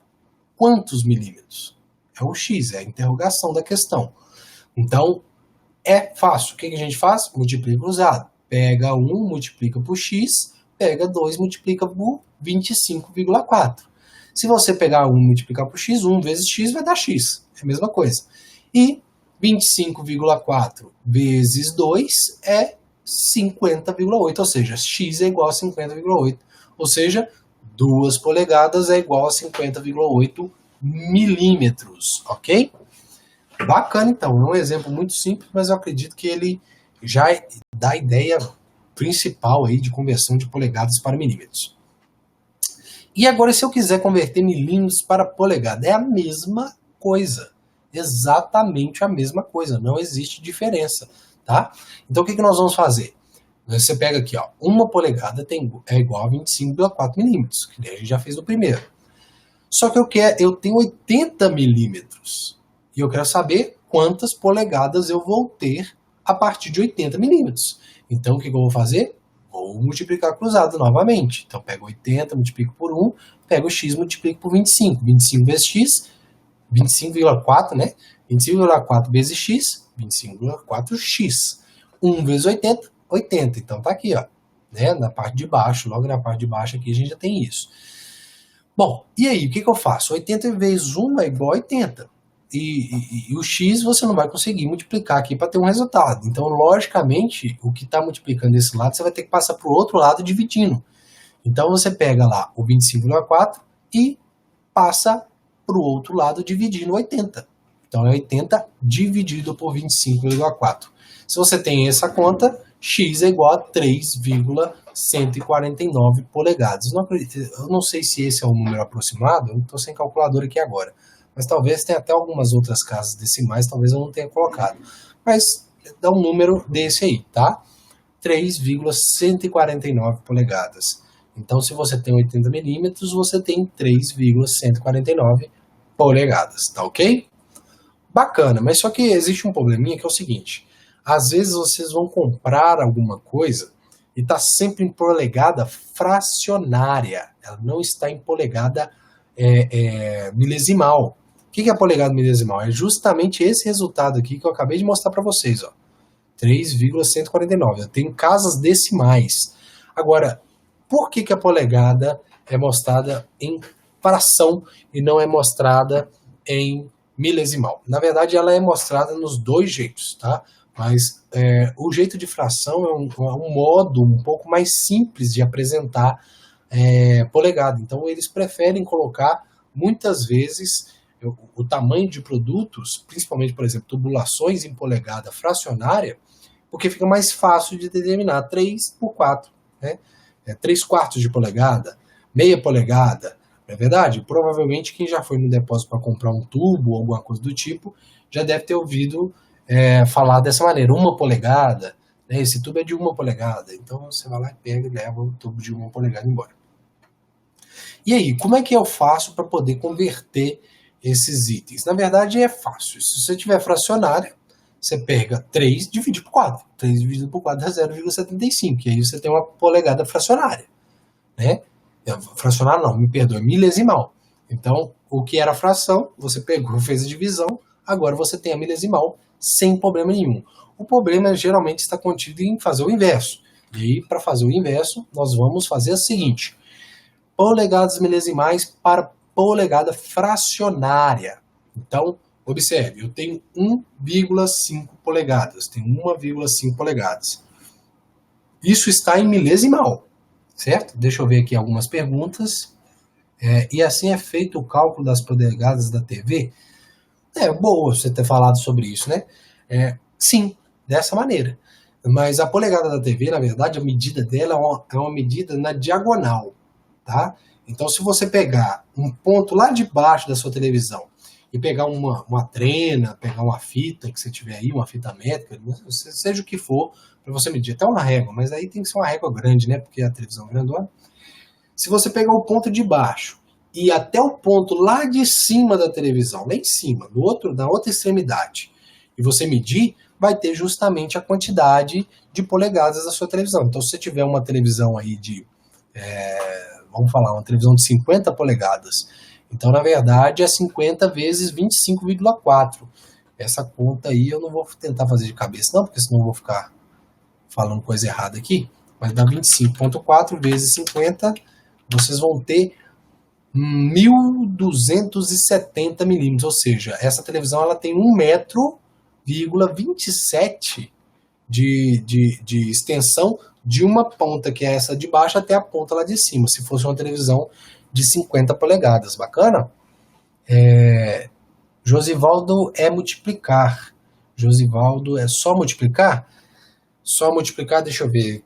quantos milímetros? É o X, é a interrogação da questão. Então é fácil. O que a gente faz? Multiplica cruzado. Pega 1, multiplica por X, pega 2, multiplica por 25,4. Se você pegar 1 e multiplicar por X, 1 vezes X vai dar X. É a mesma coisa. E 25,4 vezes 2 é 50,8, ou seja, X é igual a 50,8. Ou seja, 2 polegadas é igual a 50,8 milímetros, ok? Bacana, então. É um exemplo muito simples, mas eu acredito que ele já dá a ideia principal aí de conversão de polegadas para milímetros. E agora, se eu quiser converter milímetros para polegada, é a mesma coisa. Exatamente a mesma coisa. Não existe diferença, tá? Então, o que nós vamos fazer? Você pega aqui, ó, 1 polegada é igual a 25,4 milímetros, que a gente já fez no primeiro. Só que eu tenho 80 milímetros. E eu quero saber quantas polegadas eu vou ter a partir de 80 milímetros. Então, o que eu vou fazer? Vou multiplicar cruzado novamente. Então, pego 80, multiplico por 1, pego o x, multiplico por 25. 25 vezes x, 25,4, né? 25,4 vezes x, 25,4x. 1 vezes 80, 80. Então, tá aqui, ó, né? Na parte de baixo, logo na parte de baixo aqui a gente já tem isso. Bom, e aí, o que eu faço? 80 vezes 1 é igual a 80. E o x você não vai conseguir multiplicar aqui para ter um resultado. Então, logicamente, o que está multiplicando desse lado, você vai ter que passar para o outro lado dividindo. Então, você pega lá o 25,4 e passa para o outro lado dividindo 80. Então, é 80 dividido por 25,4. Se você tem essa conta, x é igual a 3,149 polegadas. Eu não sei se esse é o número aproximado, eu não estou sem calculadora aqui agora. Mas talvez tenha até algumas outras casas decimais, talvez eu não tenha colocado. Mas dá um número desse aí, tá? 3,149 polegadas. Então, se você tem 80 milímetros, você tem 3,149 polegadas, tá ok? Bacana, mas só que existe um probleminha que é o seguinte. Às vezes vocês vão comprar alguma coisa e está sempre em polegada fracionária. Ela não está em polegada milesimal. O que é a polegada milesimal? É justamente esse resultado aqui que eu acabei de mostrar para vocês, ó. 3,149. Eu tenho casas decimais. Agora, por que a polegada é mostrada em fração e não é mostrada em milesimal? Na verdade, ela é mostrada nos dois jeitos, tá? Mas o jeito de fração é um modo um pouco mais simples de apresentar polegada. Então, eles preferem colocar, muitas vezes, o tamanho de produtos, principalmente, por exemplo, tubulações em polegada fracionária, porque fica mais fácil de determinar 3 por 4, né? 3 quartos de polegada, meia polegada, não é verdade? Provavelmente quem já foi no depósito para comprar um tubo ou alguma coisa do tipo, já deve ter ouvido falar dessa maneira, 1 polegada, né? Esse tubo é de 1 polegada, então você vai lá e pega e leva o tubo de 1 polegada embora. E aí, como é que eu faço para poder converter esses itens? Na verdade, é fácil. Se você tiver fracionária, você pega 3 e divide por 4. 3 dividido por 4 dá 0,75. E aí você tem uma polegada fracionária, né? Fracionária não, me perdoe, milesimal. Então, o que era fração, você pegou, fez a divisão, agora você tem a milesimal sem problema nenhum. O problema geralmente está contido em fazer o inverso. E aí, para fazer o inverso, nós vamos fazer o seguinte: polegadas milesimais para polegada fracionária. Então, observe, eu tenho 1,5 polegadas. Tenho 1,5 polegadas. Isso está em milesimal, certo? Deixa eu ver aqui algumas perguntas. E assim é feito o cálculo das polegadas da TV? Boa você ter falado sobre isso, né? Sim, dessa maneira. Mas a polegada da TV, na verdade, a medida dela é uma medida na diagonal. Tá? Então, se você pegar um ponto lá de baixo da sua televisão e pegar uma trena, pegar uma fita que você tiver aí, uma fita métrica, seja o que for, para você medir, até uma régua, mas aí tem que ser uma régua grande, né? Porque a televisão é grandona. Se você pegar o ponto de baixo ir até o ponto lá de cima da televisão, lá em cima, na outra extremidade, e você medir, vai ter justamente a quantidade de polegadas da sua televisão. Então, se você tiver uma televisão aí vamos falar, uma televisão de 50 polegadas, então, na verdade, é 50 vezes 25,4. Essa conta aí eu não vou tentar fazer de cabeça, não, porque senão eu vou ficar falando coisa errada aqui, mas dá 25,4 vezes 50, vocês vão ter 1.270 milímetros, ou seja, essa televisão ela tem 1,27 de extensão de uma ponta, que é essa de baixo, até a ponta lá de cima, se fosse uma televisão de 50 polegadas. Bacana? Josivaldo é multiplicar. Josivaldo é só multiplicar? Só multiplicar, deixa eu ver.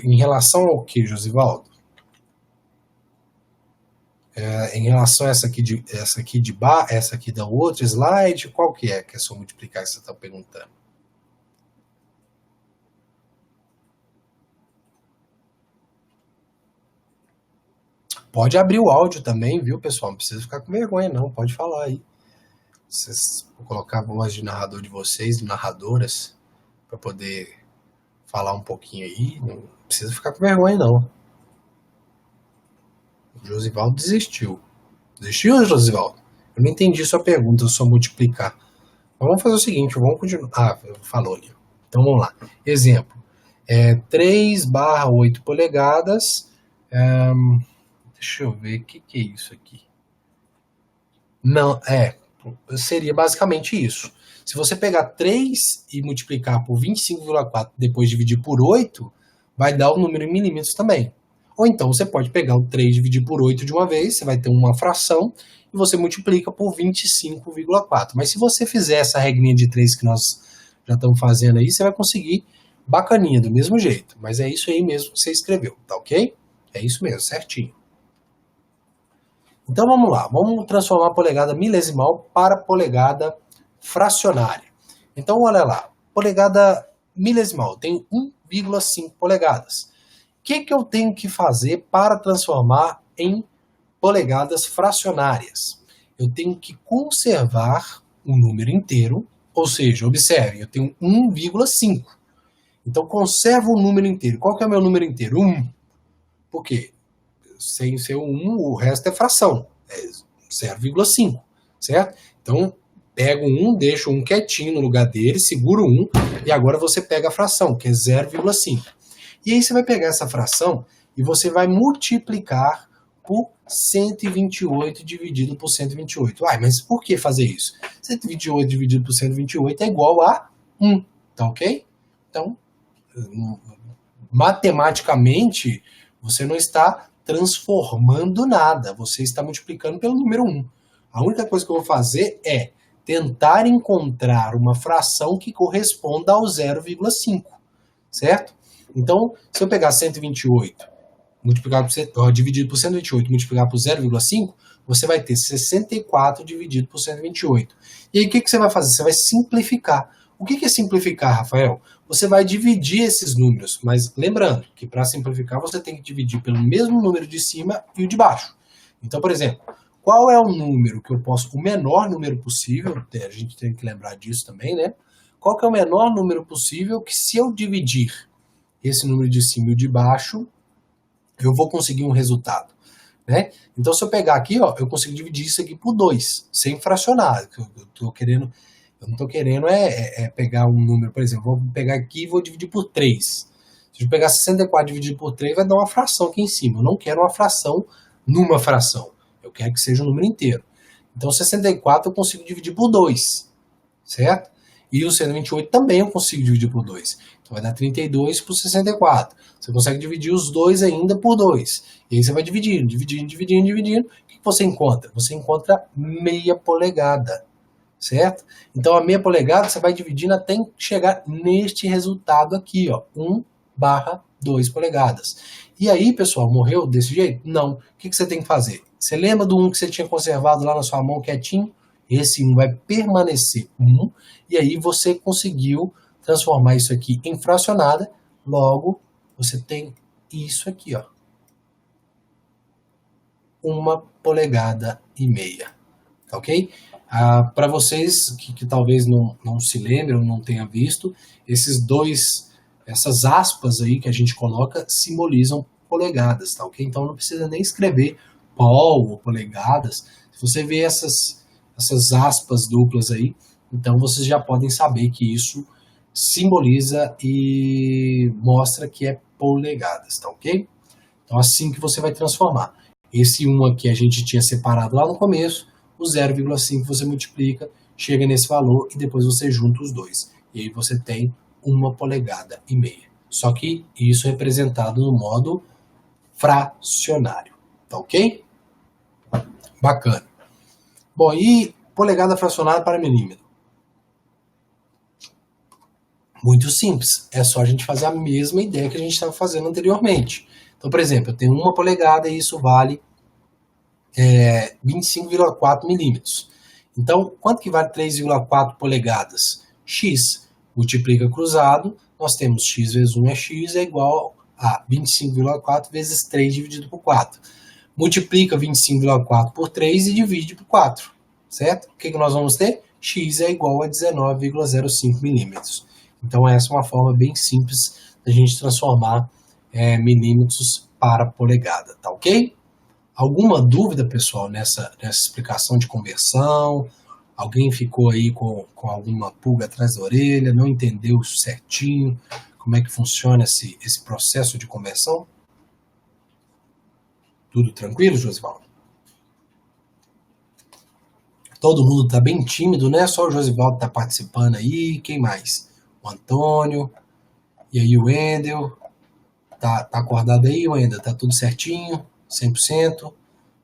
Em relação ao que, Josivaldo? Em relação a essa aqui da outra slide, qual que é só multiplicar que você está perguntando? Pode abrir o áudio também, viu, pessoal? Não precisa ficar com vergonha, não. Pode falar aí. Vou colocar a voz de narrador de vocês, de narradoras, para poder falar um pouquinho aí. Não precisa ficar com vergonha, não. O Josivaldo desistiu. Desistiu, Josivaldo? Eu não entendi sua pergunta, só multiplicar. Vamos fazer o seguinte, vamos continuar. Falou ali. Então vamos lá. Exemplo. 3/8 polegadas. Deixa eu ver, o que é isso aqui? Não, seria basicamente isso. Se você pegar 3 e multiplicar por 25,4, depois dividir por 8, vai dar o número em milímetros também. Ou então você pode pegar o 3 e dividir por 8 de uma vez, você vai ter uma fração, e você multiplica por 25,4. Mas se você fizer essa regrinha de 3 que nós já estamos fazendo aí, você vai conseguir bacaninha, do mesmo jeito. Mas é isso aí mesmo que você escreveu, tá ok? É isso mesmo, certinho. Então vamos lá, vamos transformar a polegada milesimal para polegada fracionária. Então olha lá, polegada milesimal tem 1,5 polegadas. O que eu tenho que fazer para transformar em polegadas fracionárias? Eu tenho que conservar o número inteiro, ou seja, observe, eu tenho 1,5. Então conservo o número inteiro. Qual que é o meu número inteiro? 1. Por quê? Sem ser o 1, o resto é fração, é 0,5, certo? Então, pega o 1, deixa o 1 quietinho no lugar dele, segura o 1, e agora você pega a fração, que é 0,5. E aí você vai pegar essa fração e você vai multiplicar por 128 dividido por 128. Mas por que fazer isso? 128 dividido por 128 é igual a 1, tá ok? Então, matematicamente, você não está transformando nada, você está multiplicando pelo número 1. A única coisa que eu vou fazer é tentar encontrar uma fração que corresponda ao 0,5, certo? Então, se eu pegar 128 dividido por 128 multiplicar por 0,5, você vai ter 64 dividido por 128. E aí o que você vai fazer? Você vai simplificar. O que é simplificar, Rafael? Você vai dividir esses números, mas lembrando que para simplificar você tem que dividir pelo mesmo número de cima e o de baixo. Então, por exemplo, qual é o número que eu posso, o menor número possível, a gente tem que lembrar disso também, né? Qual que é o menor número possível que, se eu dividir esse número de cima e o de baixo, eu vou conseguir um resultado, né? Então, se eu pegar aqui, ó, eu consigo dividir isso aqui por 2, sem fracionar. Eu não estou querendo pegar um número, por exemplo, vou pegar aqui e vou dividir por 3. Se eu pegar 64 dividido por 3, vai dar uma fração aqui em cima. Eu não quero uma fração numa fração. Eu quero que seja um número inteiro. Então, 64 eu consigo dividir por 2, certo? E o 128 também eu consigo dividir por 2. Então, vai dar 32 por 64. Você consegue dividir os dois ainda por 2. E aí você vai dividindo. O que você encontra? Você encontra meia polegada. Certo? Então a meia polegada você vai dividindo até chegar neste resultado aqui, ó, 1/2 polegadas. E aí, pessoal, morreu desse jeito? Não. O que você tem que fazer? Você lembra do 1 que você tinha conservado lá na sua mão quietinho? Esse 1 vai permanecer 1, e aí você conseguiu transformar isso aqui em fracionada, logo você tem isso aqui, ó. 1,5 polegadas, tá ok? Para vocês que talvez não se lembrem ou não tenham visto, essas aspas aí que a gente coloca simbolizam polegadas, tá ok? Então não precisa nem escrever pol ou polegadas. Se você vê essas aspas duplas aí, então vocês já podem saber que isso simboliza e mostra que é polegadas, tá ok? Então assim que você vai transformar. Esse 1 aqui a gente tinha separado lá no começo, o 0,5 você multiplica, chega nesse valor e depois você junta os dois. E aí você tem 1,5 polegadas. Só que isso é representado no modo fracionário, tá ok? Bacana. Bom, e polegada fracionada para milímetro? Muito simples, é só a gente fazer a mesma ideia que a gente estava fazendo anteriormente. Então, por exemplo, eu tenho 1 polegada e isso vale 25,4 milímetros. Então, quanto que vale 3,4 polegadas? X multiplica cruzado, nós temos x vezes 1 é x, é igual a 25,4 vezes 3 dividido por 4. Multiplica 25,4 por 3 e divide por 4, certo? O que nós vamos ter? X é igual a 19,05 milímetros. Então, essa é uma forma bem simples da gente transformar milímetros para polegada, tá ok? Alguma dúvida, pessoal, nessa explicação de conversão? Alguém ficou aí com alguma pulga atrás da orelha, não entendeu certinho como é que funciona esse processo de conversão? Tudo tranquilo, Josivaldo? Todo mundo está bem tímido, né? Só o Josivaldo está participando aí. Quem mais? O Antônio. E aí o Wendel. Tá acordado aí, Wendel? Tá tudo certinho? 100%?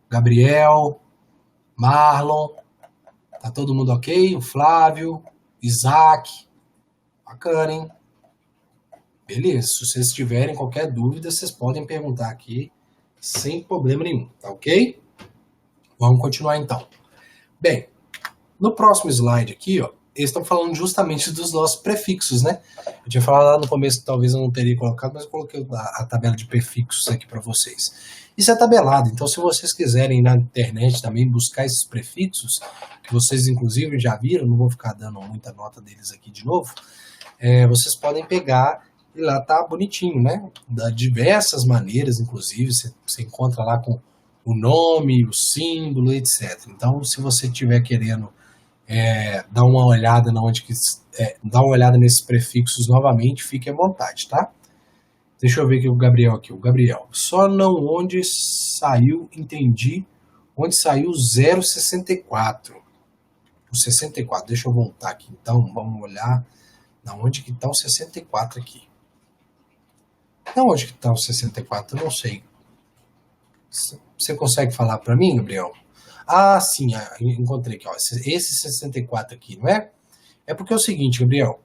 Gabriel. Marlon. Tá todo mundo ok? O Flávio. Isaac. Bacana, hein? Beleza. Se vocês tiverem qualquer dúvida, vocês podem perguntar aqui sem problema nenhum, tá ok? Vamos continuar então. Bem, no próximo slide aqui, ó, eles estão falando justamente dos nossos prefixos, né? Eu tinha falado lá no começo que talvez eu não teria colocado, mas eu coloquei a tabela de prefixos aqui para vocês. Isso é tabelado, então se vocês quiserem ir na internet também buscar esses prefixos, que vocês inclusive já viram, não vou ficar dando muita nota deles aqui de novo, vocês podem pegar e lá tá bonitinho, né? De diversas maneiras, inclusive, você encontra lá com o nome, o símbolo, etc. Então, se você estiver querendo dar uma olhada dar uma olhada nesses prefixos novamente, fique à vontade, tá? Deixa eu ver aqui o Gabriel aqui. O Gabriel. Só não onde saiu, entendi, onde saiu o 0,64. O 64. Deixa eu voltar aqui. Então, vamos olhar na onde que está o 64 aqui. Na onde que está o 64? Eu não sei. Você consegue falar para mim, Gabriel? Ah, sim, encontrei aqui. Ó, esse 64 aqui, não é? É porque é o seguinte, Gabriel.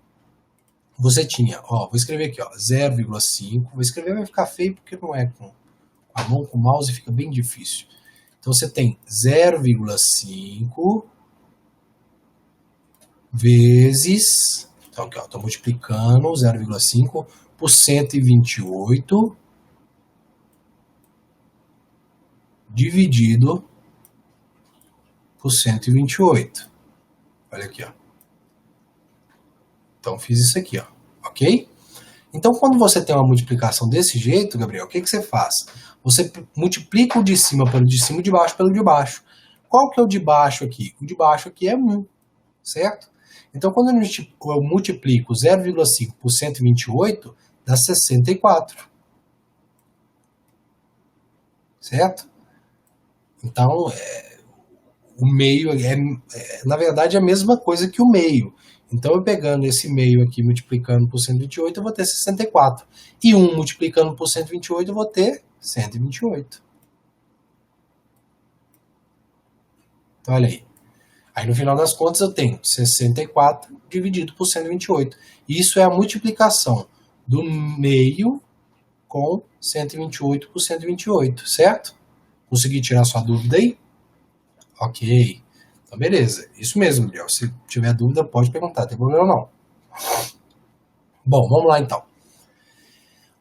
Você tinha, ó, vou escrever aqui, ó, 0,5. Vou escrever, vai ficar feio porque não é com a mão, com o mouse fica bem difícil. Então você tem 0,5 vezes, então aqui, ó, estou multiplicando 0,5 por 128 dividido por 128. Olha aqui, ó. Então, fiz isso aqui, ó. Ok? Então, quando você tem uma multiplicação desse jeito, Gabriel, o que você faz? Você multiplica o de cima pelo de cima e o de baixo pelo de baixo. Qual que é o de baixo aqui? O de baixo aqui é 1, certo? Então, quando eu multiplico 0,5 por 128, dá 64. Certo? Então, o meio na verdade, é a mesma coisa que o meio. Então, eu pegando esse meio aqui, multiplicando por 128, eu vou ter 64. E 1 multiplicando por 128, eu vou ter 128. Então, olha aí. Aí, no final das contas, eu tenho 64 dividido por 128. Isso é a multiplicação do meio com 128 por 128, certo? Consegui tirar sua dúvida aí? Ok. Então, beleza. Isso mesmo, Gabriel. Se tiver dúvida, pode perguntar, não tem problema não. Bom, vamos lá então.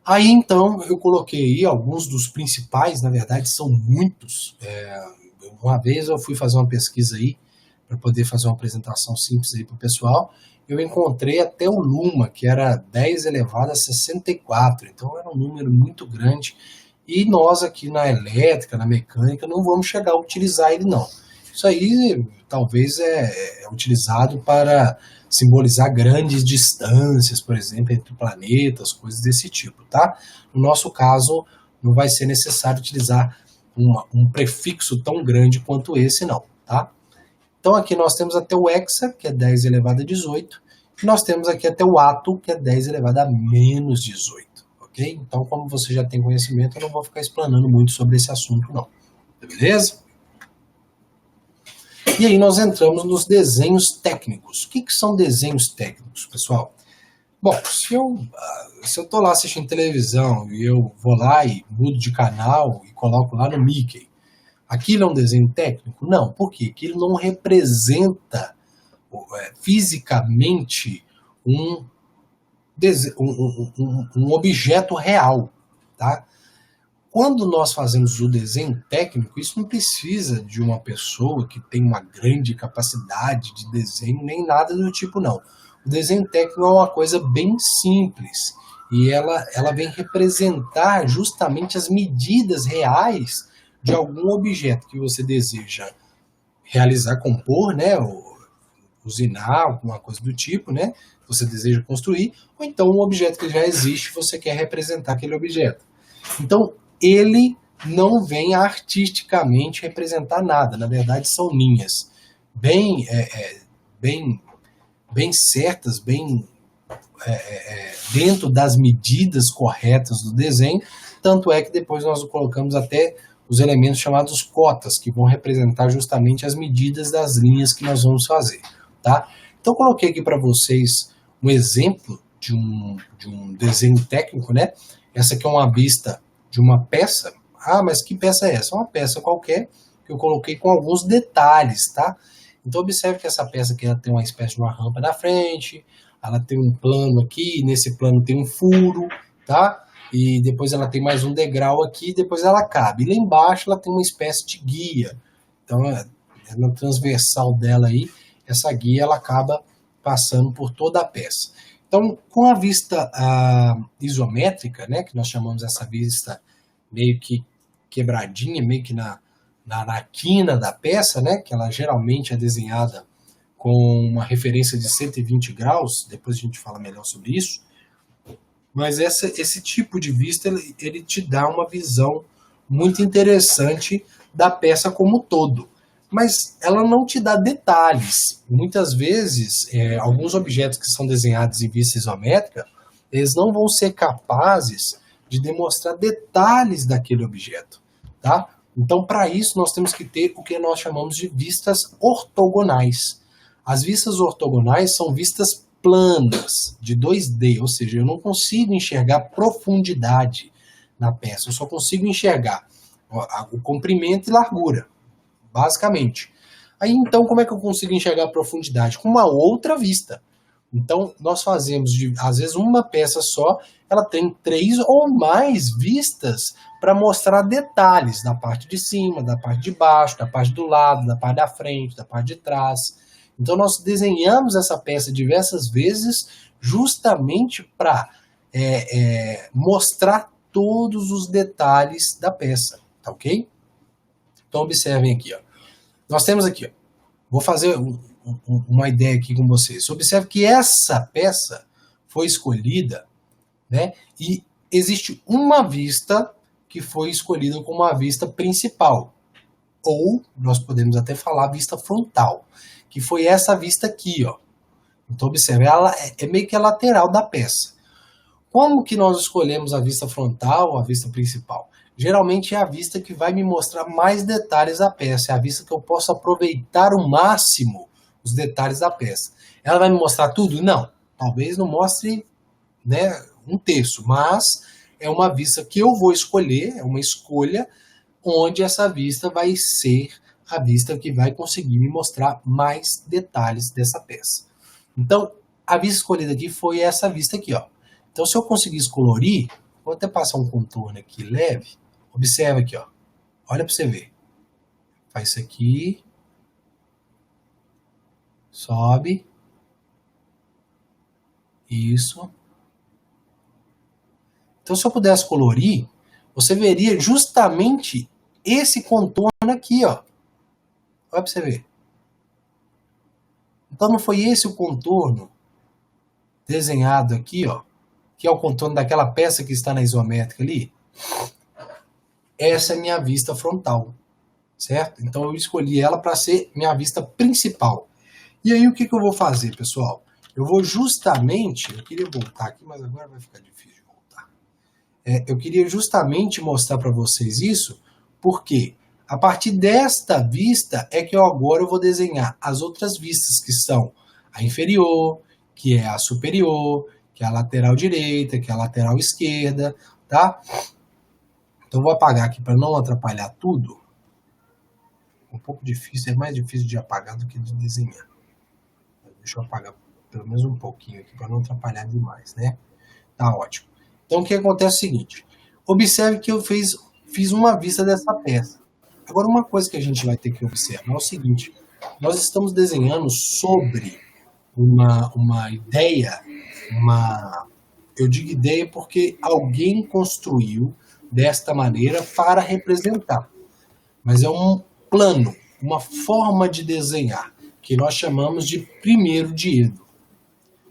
Aí então eu coloquei aí alguns dos principais, na verdade são muitos. Uma vez eu fui fazer uma pesquisa aí, para poder fazer uma apresentação simples aí para o pessoal, eu encontrei até o Luma, que era 10 elevado a 64, então era um número muito grande, e nós aqui na elétrica, na mecânica, não vamos chegar a utilizar ele não. Isso aí talvez é utilizado para simbolizar grandes distâncias, por exemplo, entre planetas, coisas desse tipo, tá? No nosso caso, não vai ser necessário utilizar um prefixo tão grande quanto esse, não, tá? Então aqui nós temos até o hexa, que é 10 elevado a 18, e nós temos aqui até o ato, que é 10 elevado a menos 18, ok? Então, como você já tem conhecimento, eu não vou ficar explanando muito sobre esse assunto, não. Beleza? E aí nós entramos nos desenhos técnicos. O que são desenhos técnicos, pessoal? Bom, se eu estou lá assistindo televisão e eu vou lá e mudo de canal e coloco lá no Mickey, aquilo é um desenho técnico? Não. Por quê? Porque ele não representa fisicamente um objeto real, tá? Quando nós fazemos o desenho técnico, isso não precisa de uma pessoa que tem uma grande capacidade de desenho, nem nada do tipo, não. O desenho técnico é uma coisa bem simples, e ela vem representar justamente as medidas reais de algum objeto que você deseja realizar, compor, né, ou usinar, alguma coisa do tipo, né, você deseja construir, ou então um objeto que já existe, você quer representar aquele objeto. Então, ele não vem artisticamente representar nada, na verdade são linhas bem certas, dentro das medidas corretas do desenho, tanto é que depois nós colocamos até os elementos chamados cotas, que vão representar justamente as medidas das linhas que nós vamos fazer, tá? Então eu coloquei aqui para vocês um exemplo de um desenho técnico, né? Essa aqui é uma vista de uma peça. Ah, mas que peça é essa? É uma peça qualquer que eu coloquei com alguns detalhes, tá? Então observe que essa peça aqui ela tem uma espécie de uma rampa na frente, ela tem um plano aqui, nesse plano tem um furo, tá? E depois ela tem mais um degrau aqui, depois ela cabe. E lá embaixo ela tem uma espécie de guia. Então, na transversal dela aí, essa guia ela acaba passando por toda a peça. Então, com a vista isométrica, né, que nós chamamos essa vista meio que quebradinha, meio que na quina da peça, né, que ela geralmente é desenhada com uma referência de 120 graus, depois a gente fala melhor sobre isso, mas esse tipo de vista, ele te dá uma visão muito interessante da peça como um todo. Mas ela não te dá detalhes. Muitas vezes, alguns objetos que são desenhados em vista isométrica, eles não vão ser capazes de demonstrar detalhes daquele objeto, tá? Então, para isso, nós temos que ter o que nós chamamos de vistas ortogonais. As vistas ortogonais são vistas planas, de 2D, ou seja, eu não consigo enxergar profundidade na peça, eu só consigo enxergar o comprimento e largura, basicamente. Aí, então, como é que eu consigo enxergar a profundidade? Com uma outra vista. Então, nós fazemos, às vezes, uma peça só, ela tem 3 ou mais vistas para mostrar detalhes da parte de cima, da parte de baixo, da parte do lado, da parte da frente, da parte de trás. Então, nós desenhamos essa peça diversas vezes justamente para mostrar todos os detalhes da peça, tá ok? Então, observem aqui, ó. Nós temos aqui, ó, vou fazer uma ideia aqui com vocês. Observe que essa peça foi escolhida, né, e existe uma vista que foi escolhida como a vista principal, ou nós podemos até falar vista frontal, que foi essa vista aqui, ó. Então, observe, ela é meio que a lateral da peça. Como que nós escolhemos a vista frontal ou a vista principal? Geralmente é a vista que vai me mostrar mais detalhes da peça, é a vista que eu posso aproveitar o máximo os detalhes da peça. Ela vai me mostrar tudo? Não. Talvez não mostre, né, um terço, mas é uma vista que eu vou escolher, é uma escolha onde essa vista vai ser a vista que vai conseguir me mostrar mais detalhes dessa peça. Então, a vista escolhida aqui foi essa vista aqui, ó. Então, se eu conseguisse colorir, Vou até passar um contorno aqui leve. Observa aqui, ó. Olha para você ver. Faz isso aqui. Sobe. Isso. Então, se eu pudesse colorir, você veria justamente esse contorno aqui, ó. Olha para você ver. Então, não foi esse o contorno desenhado aqui, ó, que é o contorno daquela peça que está na isométrica ali? Essa é minha vista frontal, certo? Então, eu escolhi ela para ser minha vista principal. E aí, o que eu vou fazer, pessoal? Eu vou justamente... Eu queria voltar aqui, mas agora vai ficar difícil de voltar. Eu queria justamente mostrar para vocês isso, porque a partir desta vista é que agora eu vou desenhar as outras vistas, que são a inferior, que é a superior, que é a lateral direita, que é a lateral esquerda, tá? Então eu vou apagar aqui para não atrapalhar tudo. Um pouco difícil, é mais difícil de apagar do que de desenhar. Deixa eu apagar pelo menos um pouquinho aqui para não atrapalhar demais, né? Tá ótimo. Então o que acontece é o seguinte, observe que eu fiz uma vista dessa peça. Agora uma coisa que a gente vai ter que observar é o seguinte, nós estamos desenhando sobre uma ideia, eu digo ideia porque alguém construiu desta maneira para representar. Mas é um plano, uma forma de desenhar, que nós chamamos de primeiro diedro.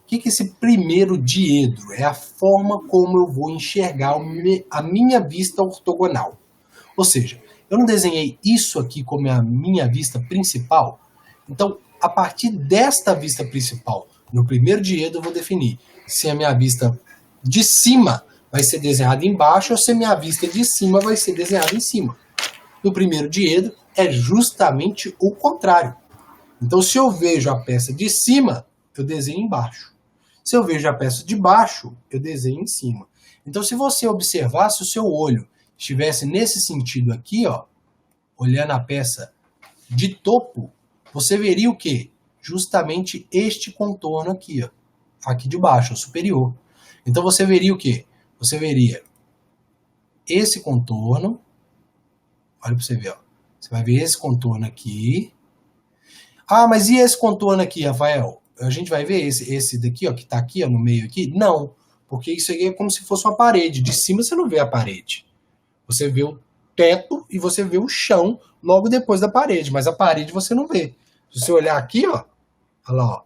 O que é esse primeiro diedro? É a forma como eu vou enxergar a minha vista ortogonal. Ou seja, eu não desenhei isso aqui como a minha vista principal. Então, a partir desta vista principal, no primeiro diedro, eu vou definir se a minha vista de cima vai ser desenhada embaixo ou se a minha vista de cima vai ser desenhada em cima. No primeiro diedro, é justamente o contrário. Então, se eu vejo a peça de cima, eu desenho embaixo. Se eu vejo a peça de baixo, eu desenho em cima. Então, se você observar, se o seu olho estivesse nesse sentido aqui, ó, olhando a peça de topo, você veria o quê? Justamente este contorno aqui, ó, aqui de baixo, o superior. Então, você veria o quê? Você veria esse contorno, olha para você ver, ó. Você vai ver esse contorno aqui. Ah, mas e esse contorno aqui, Rafael? A gente vai ver esse daqui, ó, que está aqui, ó, no meio aqui? Não, porque isso aqui é como se fosse uma parede. De cima você não vê a parede. Você vê o teto e você vê o chão logo depois da parede, mas a parede você não vê. Se você olhar aqui, ó, olha lá, ó,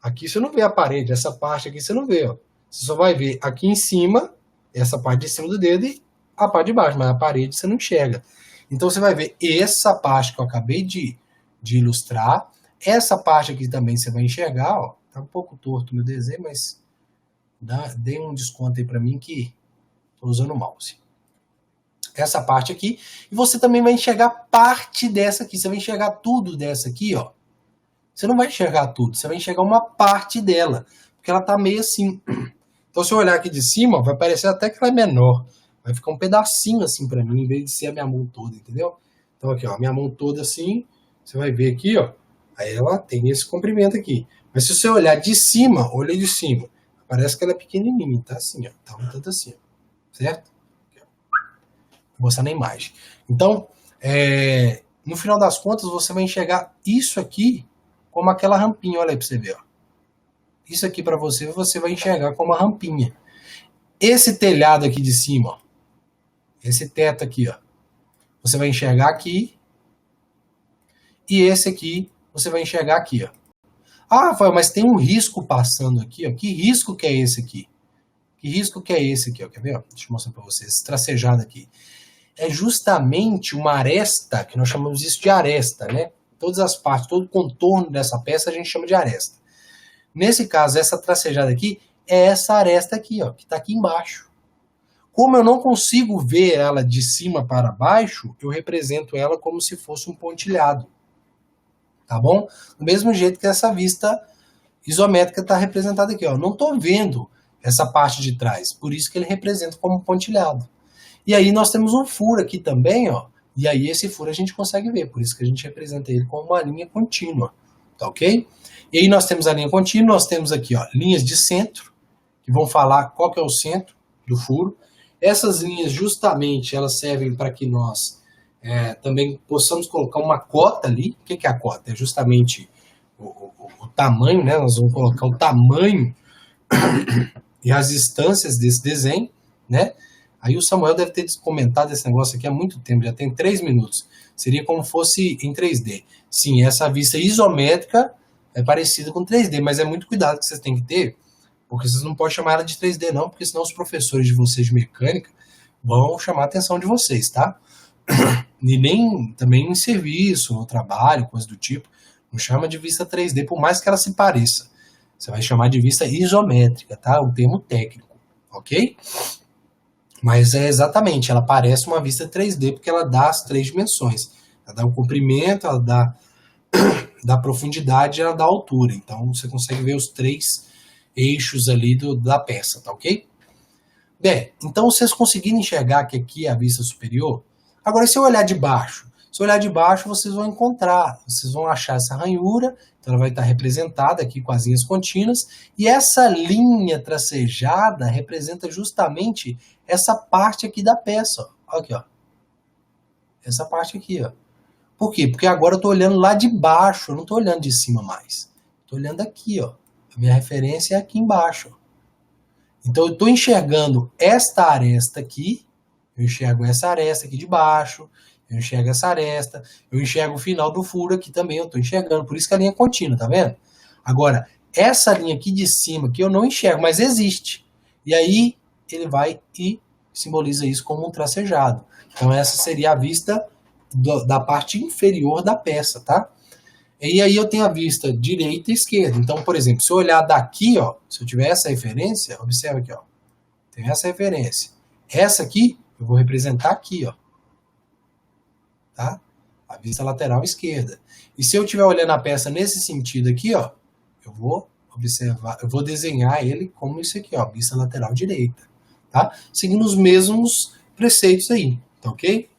aqui você não vê a parede, essa parte aqui você não vê, ó. Você só vai ver aqui em cima, essa parte de cima do dedo e a parte de baixo, mas a parede você não enxerga. Então você vai ver essa parte que eu acabei de ilustrar. Essa parte aqui também você vai enxergar, ó, tá um pouco torto o meu desenho, mas dê um desconto aí para mim que estou usando o mouse. Essa parte aqui, e você também vai enxergar parte dessa aqui, você vai enxergar tudo dessa aqui, ó. Você não vai enxergar tudo, você vai enxergar uma parte dela, porque ela tá meio assim. Então se eu olhar aqui de cima, vai parecer até que ela é menor, vai ficar um pedacinho assim para mim, em vez de ser a minha mão toda, entendeu? Então aqui, ó, minha mão toda assim, você vai ver aqui, ó. Aí ela tem esse comprimento aqui. Mas se você olhar de cima, olha de cima, parece que ela é pequenininha, tá assim, ó. Tá um tanto assim, ó. Certo? Vou mostrar na imagem. Então, no final das contas, você vai enxergar isso aqui como aquela rampinha. Olha aí pra você ver, ó. Isso aqui para você vai enxergar como uma rampinha. Esse telhado aqui de cima, ó. Esse teto aqui, ó. Você vai enxergar aqui. E esse aqui você vai enxergar aqui, ó. Ah, Rafael, mas tem um risco passando aqui, ó. Que risco que é esse aqui? Que risco que é esse aqui, ó? Quer ver? Ó? Deixa eu mostrar para vocês. Esse tracejado aqui. É justamente uma aresta, que nós chamamos isso de aresta, né? Todas as partes, todo o contorno dessa peça a gente chama de aresta. Nesse caso, essa tracejada aqui é essa aresta aqui, ó, que está aqui embaixo. Como eu não consigo ver ela de cima para baixo, eu represento ela como se fosse um pontilhado. Tá bom? Do mesmo jeito que essa vista isométrica está representada aqui, ó. Não estou vendo essa parte de trás, por isso que ele representa como pontilhado. E aí nós temos um furo aqui também, ó. E aí esse furo a gente consegue ver, por isso que a gente representa ele como uma linha contínua, tá ok? E aí nós temos a linha contínua, nós temos aqui, ó, linhas de centro, que vão falar qual que é o centro do furo, Essas linhas, justamente, elas servem para que nós também possamos colocar uma cota ali. O que é a cota? É justamente o tamanho, né? Nós vamos colocar o tamanho e as instâncias desse desenho, né? Aí o Samuel deve ter comentado esse negócio aqui há muito tempo, já tem 3 minutos. Seria como fosse em 3D. Sim, essa vista isométrica é parecida com 3D, mas é muito cuidado que vocês têm que ter, porque vocês não podem chamar ela de 3D não, porque senão os professores de vocês de mecânica vão chamar a atenção de vocês, tá? E nem também em serviço, no trabalho, coisa do tipo, não chama de vista 3D, por mais que ela se pareça. Você vai chamar de vista isométrica, tá? Um termo técnico, ok? Mas é exatamente, ela parece uma vista 3D porque ela dá as 3 dimensões. Ela dá o comprimento, ela dá a profundidade e ela dá a altura. Então você consegue ver os 3 eixos ali da peça, tá ok? Bem, então vocês conseguiram enxergar que aqui é a vista superior? Agora, se eu olhar de baixo, vocês vão encontrar, vocês vão achar essa ranhura, então ela vai estar representada aqui com as linhas contínuas, e essa linha tracejada representa justamente essa parte aqui da peça, ó. Aqui, ó. Essa parte aqui, ó. Por quê? Porque agora eu estou olhando lá de baixo, eu não estou olhando de cima mais. Estou olhando aqui, ó. A minha referência é aqui embaixo, ó. Então eu estou enxergando esta aresta aqui, eu enxergo essa aresta aqui de baixo, eu enxergo essa aresta, eu enxergo o final do furo aqui também, eu estou enxergando, por isso que a linha é contínua, tá vendo? Agora, essa linha aqui de cima que eu não enxergo, mas existe. E aí ele vai e simboliza isso como um tracejado. Então essa seria a vista da parte inferior da peça, tá? E aí eu tenho a vista direita e esquerda. Então, por exemplo, se eu olhar daqui, ó, se eu tiver essa referência, observa aqui, ó. Tem essa referência. Essa aqui, eu vou representar aqui, ó. Tá? A vista lateral esquerda. E se eu estiver olhando a peça nesse sentido aqui, ó, eu vou observar, eu vou desenhar ele como isso aqui, ó, vista lateral direita. Tá? Seguindo os mesmos preceitos aí, tá ok?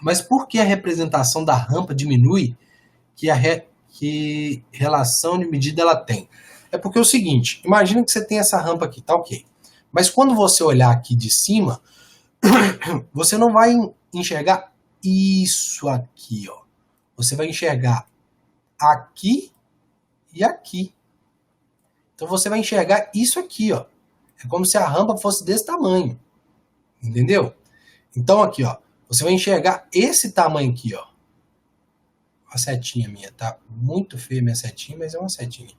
Mas por que a representação da rampa diminui que relação de medida ela tem? É porque é o seguinte, imagina que você tem essa rampa aqui, tá ok. Mas quando você olhar aqui de cima, você não vai enxergar isso aqui, ó. Você vai enxergar aqui e aqui. Então você vai enxergar isso aqui, ó. É como se a rampa fosse desse tamanho. Entendeu? Então aqui, ó. Você vai enxergar esse tamanho aqui, ó. A setinha minha, tá muito feia minha setinha, mas é uma setinha.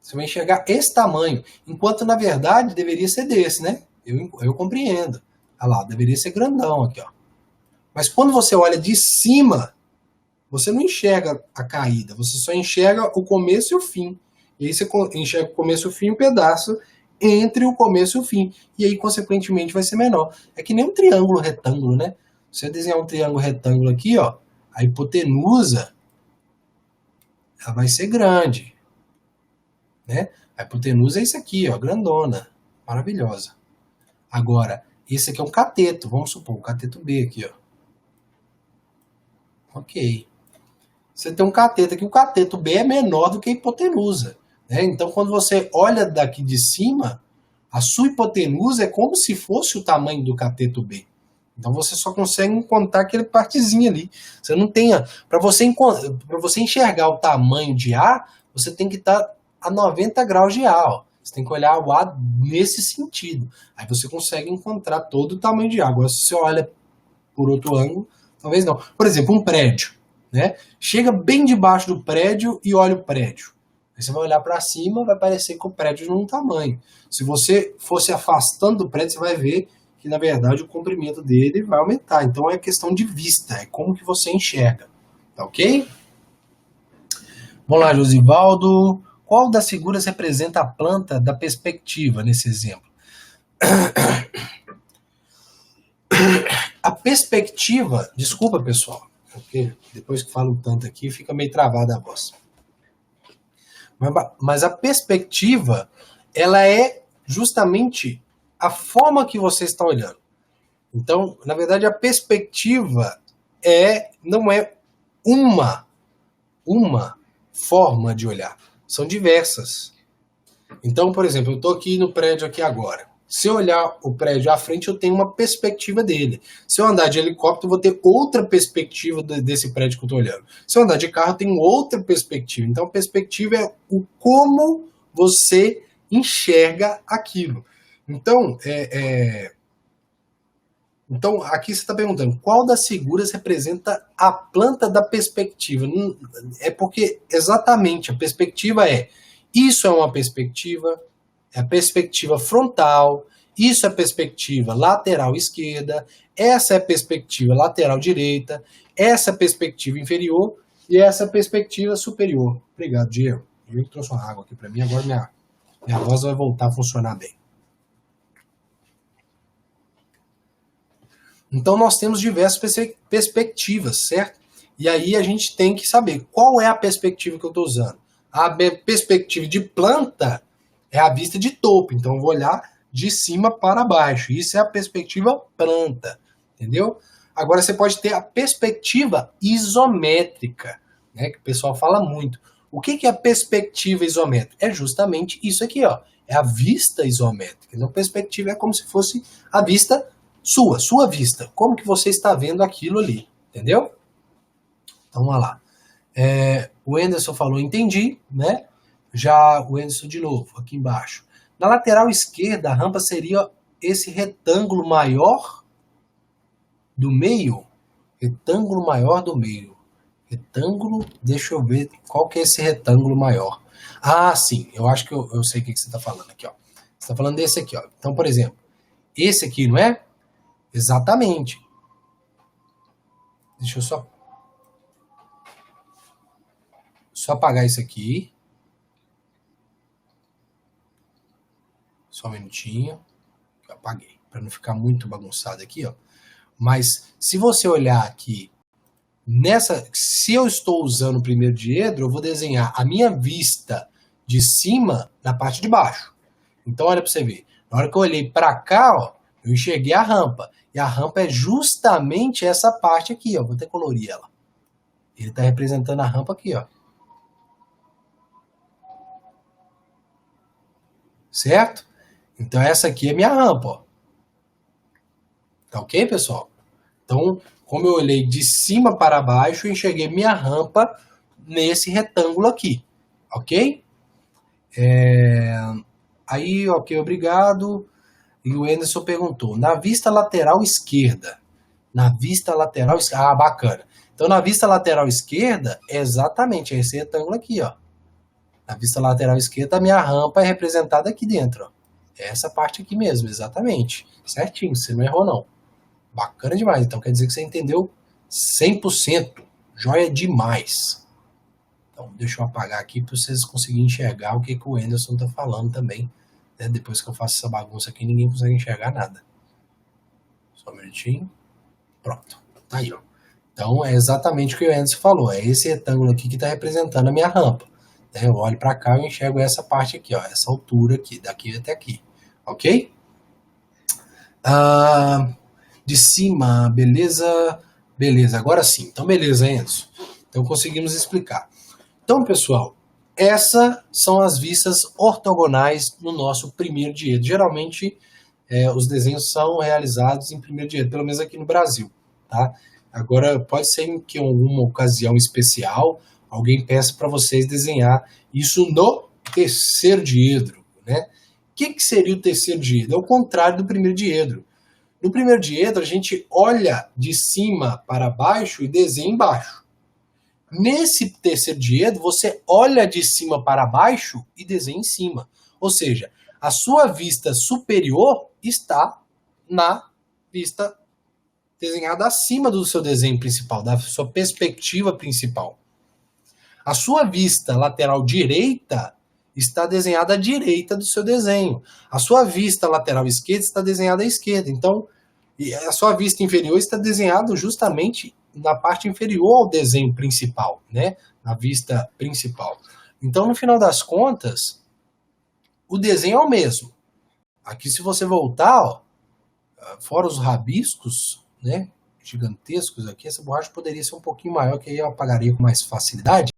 Você vai enxergar esse tamanho, enquanto na verdade deveria ser desse, né? Eu compreendo. Olha lá, deveria ser grandão aqui, ó. Mas quando você olha de cima, você não enxerga a caída, você só enxerga o começo e o fim. E aí você enxerga o começo e o fim, um pedaço entre o começo e o fim. E aí, consequentemente, vai ser menor. É que nem um triângulo retângulo, né? Se eu desenhar um triângulo retângulo aqui, ó, a hipotenusa ela vai ser grande, né? A hipotenusa é isso aqui, ó, grandona, maravilhosa. Agora, esse aqui é um cateto, vamos supor, um cateto B aqui, ó. Ok. Você tem um cateto aqui, o cateto B é menor do que a hipotenusa, né? Então, quando você olha daqui de cima, a sua hipotenusa é como se fosse o tamanho do cateto B. Então você só consegue encontrar aquele partezinho ali. Você não tem. Para você enxergar o tamanho de A, você tem que estar a 90 graus de A. Ó. Você tem que olhar o A nesse sentido. Aí você consegue encontrar todo o tamanho de A. Agora, se você olha por outro ângulo, talvez não. Por exemplo, um prédio. Né? Chega bem debaixo do prédio e olha o prédio. Aí você vai olhar para cima, vai parecer que o prédio não tem tamanho. Se você fosse afastando do prédio, você vai ver que, na verdade, o comprimento dele vai aumentar. Então, é questão de vista, é como que você enxerga. Tá ok? Vamos lá, Josivaldo. Qual das figuras representa a planta da perspectiva nesse exemplo? A perspectiva... Desculpa, pessoal, porque depois que falo tanto aqui, fica meio travada a voz. Mas a perspectiva, ela é justamente a forma que você está olhando. Então, na verdade, a perspectiva não é uma forma de olhar. São diversas. Então, por exemplo, eu estou aqui no prédio aqui agora. Se eu olhar o prédio à frente, eu tenho uma perspectiva dele. Se eu andar de helicóptero, eu vou ter outra perspectiva desse prédio que eu estou olhando. Se eu andar de carro, eu tenho outra perspectiva. Então, a perspectiva é o como você enxerga aquilo. Então, então aqui você está perguntando, qual das figuras representa a planta da perspectiva? É porque, exatamente, a perspectiva isso é uma perspectiva, é a perspectiva frontal, isso é a perspectiva lateral esquerda, essa é a perspectiva lateral direita, essa é a perspectiva inferior e essa é a perspectiva superior. Obrigado, Diego. O Diego trouxe uma água aqui para mim, agora minha voz vai voltar a funcionar bem. Então nós temos diversas perspectivas, certo? E aí a gente tem que saber qual é a perspectiva que eu estou usando. A perspectiva de planta é a vista de topo, então eu vou olhar de cima para baixo. Isso é a perspectiva planta, entendeu? Agora você pode ter a perspectiva isométrica, né, que o pessoal fala muito. O que é a perspectiva isométrica? É justamente isso aqui, ó. É a vista isométrica. Então, perspectiva é como se fosse a vista sua vista. Como que você está vendo aquilo ali, entendeu? Então, vamos lá. O Anderson falou, entendi, né? Já o Anderson de novo, aqui embaixo. Na lateral esquerda, a rampa seria esse retângulo maior do meio? Retângulo maior do meio. Retângulo, deixa eu ver qual que é esse retângulo maior. Ah, sim, eu acho que eu sei o que você está falando aqui, ó. Você está falando desse aqui, ó. Então, por exemplo, esse aqui, não é? Exatamente. Deixa eu só apagar isso aqui. Só um minutinho. Eu apaguei, para não ficar muito bagunçado aqui, ó. Mas se você olhar aqui, se eu estou usando o primeiro diedro, eu vou desenhar a minha vista de cima na parte de baixo. Então, olha para você ver. Na hora que eu olhei para cá, ó, eu enxerguei a rampa. E a rampa é justamente essa parte aqui, ó. Vou até colorir ela. Ele está representando a rampa aqui, ó. Certo? Então, essa aqui é minha rampa, ó. Tá ok, pessoal? Então, como eu olhei de cima para baixo, eu enxerguei minha rampa nesse retângulo aqui. Ok? Aí, ok, obrigado. E o Anderson perguntou, na vista lateral esquerda. Na vista lateral esquerda. Ah, bacana. Então, na vista lateral esquerda, é exatamente esse retângulo aqui, ó. Na vista lateral esquerda, a minha rampa é representada aqui dentro, ó. É essa parte aqui mesmo, exatamente. Certinho, você não errou, não. Bacana demais. Então, quer dizer que você entendeu 100%. Joia demais. Então, deixa eu apagar aqui para vocês conseguirem enxergar o que o Anderson está falando também. Né? Depois que eu faço essa bagunça aqui, ninguém consegue enxergar nada. Só um minutinho. Pronto. Tá aí, ó. Então, é exatamente o que o Anderson falou. É esse retângulo aqui que está representando a minha rampa. Né? Eu olho para cá e enxergo essa parte aqui, ó. Essa altura aqui, daqui até aqui. Ok? De cima, beleza? Beleza, agora sim. Então, beleza, Anderson. Então, conseguimos explicar. Então, pessoal, essas são as vistas ortogonais no nosso primeiro diedro. Geralmente, os desenhos são realizados em primeiro diedro, pelo menos aqui no Brasil. Tá? Agora, pode ser que em alguma ocasião especial, alguém peça para vocês desenhar isso no terceiro diedro. Né? O que seria o terceiro diedro? É o contrário do primeiro diedro. No primeiro diedro, a gente olha de cima para baixo e desenha embaixo. Nesse terceiro diedro, você olha de cima para baixo e desenha em cima. Ou seja, a sua vista superior está na vista desenhada acima do seu desenho principal, da sua perspectiva principal. A sua vista lateral direita está desenhada à direita do seu desenho. A sua vista lateral esquerda está desenhada à esquerda. Então, a sua vista inferior está desenhada justamente na parte inferior ao desenho principal, né? Na vista principal. Então, no final das contas, o desenho é o mesmo. Aqui, se você voltar, ó, fora os rabiscos, né, gigantescos aqui, essa borracha poderia ser um pouquinho maior, que aí eu apagaria com mais facilidade.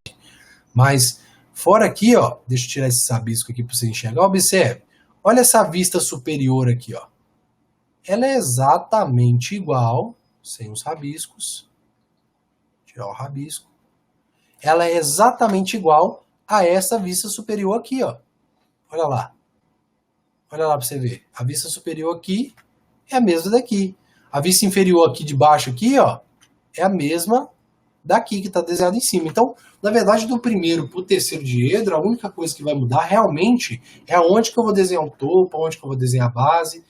Mas, fora aqui, ó, deixa eu tirar esse rabisco aqui para você enxergar, observe. Olha essa vista superior aqui, ó. Ela é exatamente igual, sem os rabiscos, tirar o rabisco, ela é exatamente igual a essa vista superior aqui, ó. Olha lá. Olha lá para você ver. A vista superior aqui é a mesma daqui. A vista inferior aqui de baixo aqui, ó, é a mesma daqui que está desenhado em cima. Então, na verdade, do primeiro para o terceiro diedro, a única coisa que vai mudar realmente é onde que eu vou desenhar o topo, onde que eu vou desenhar a base.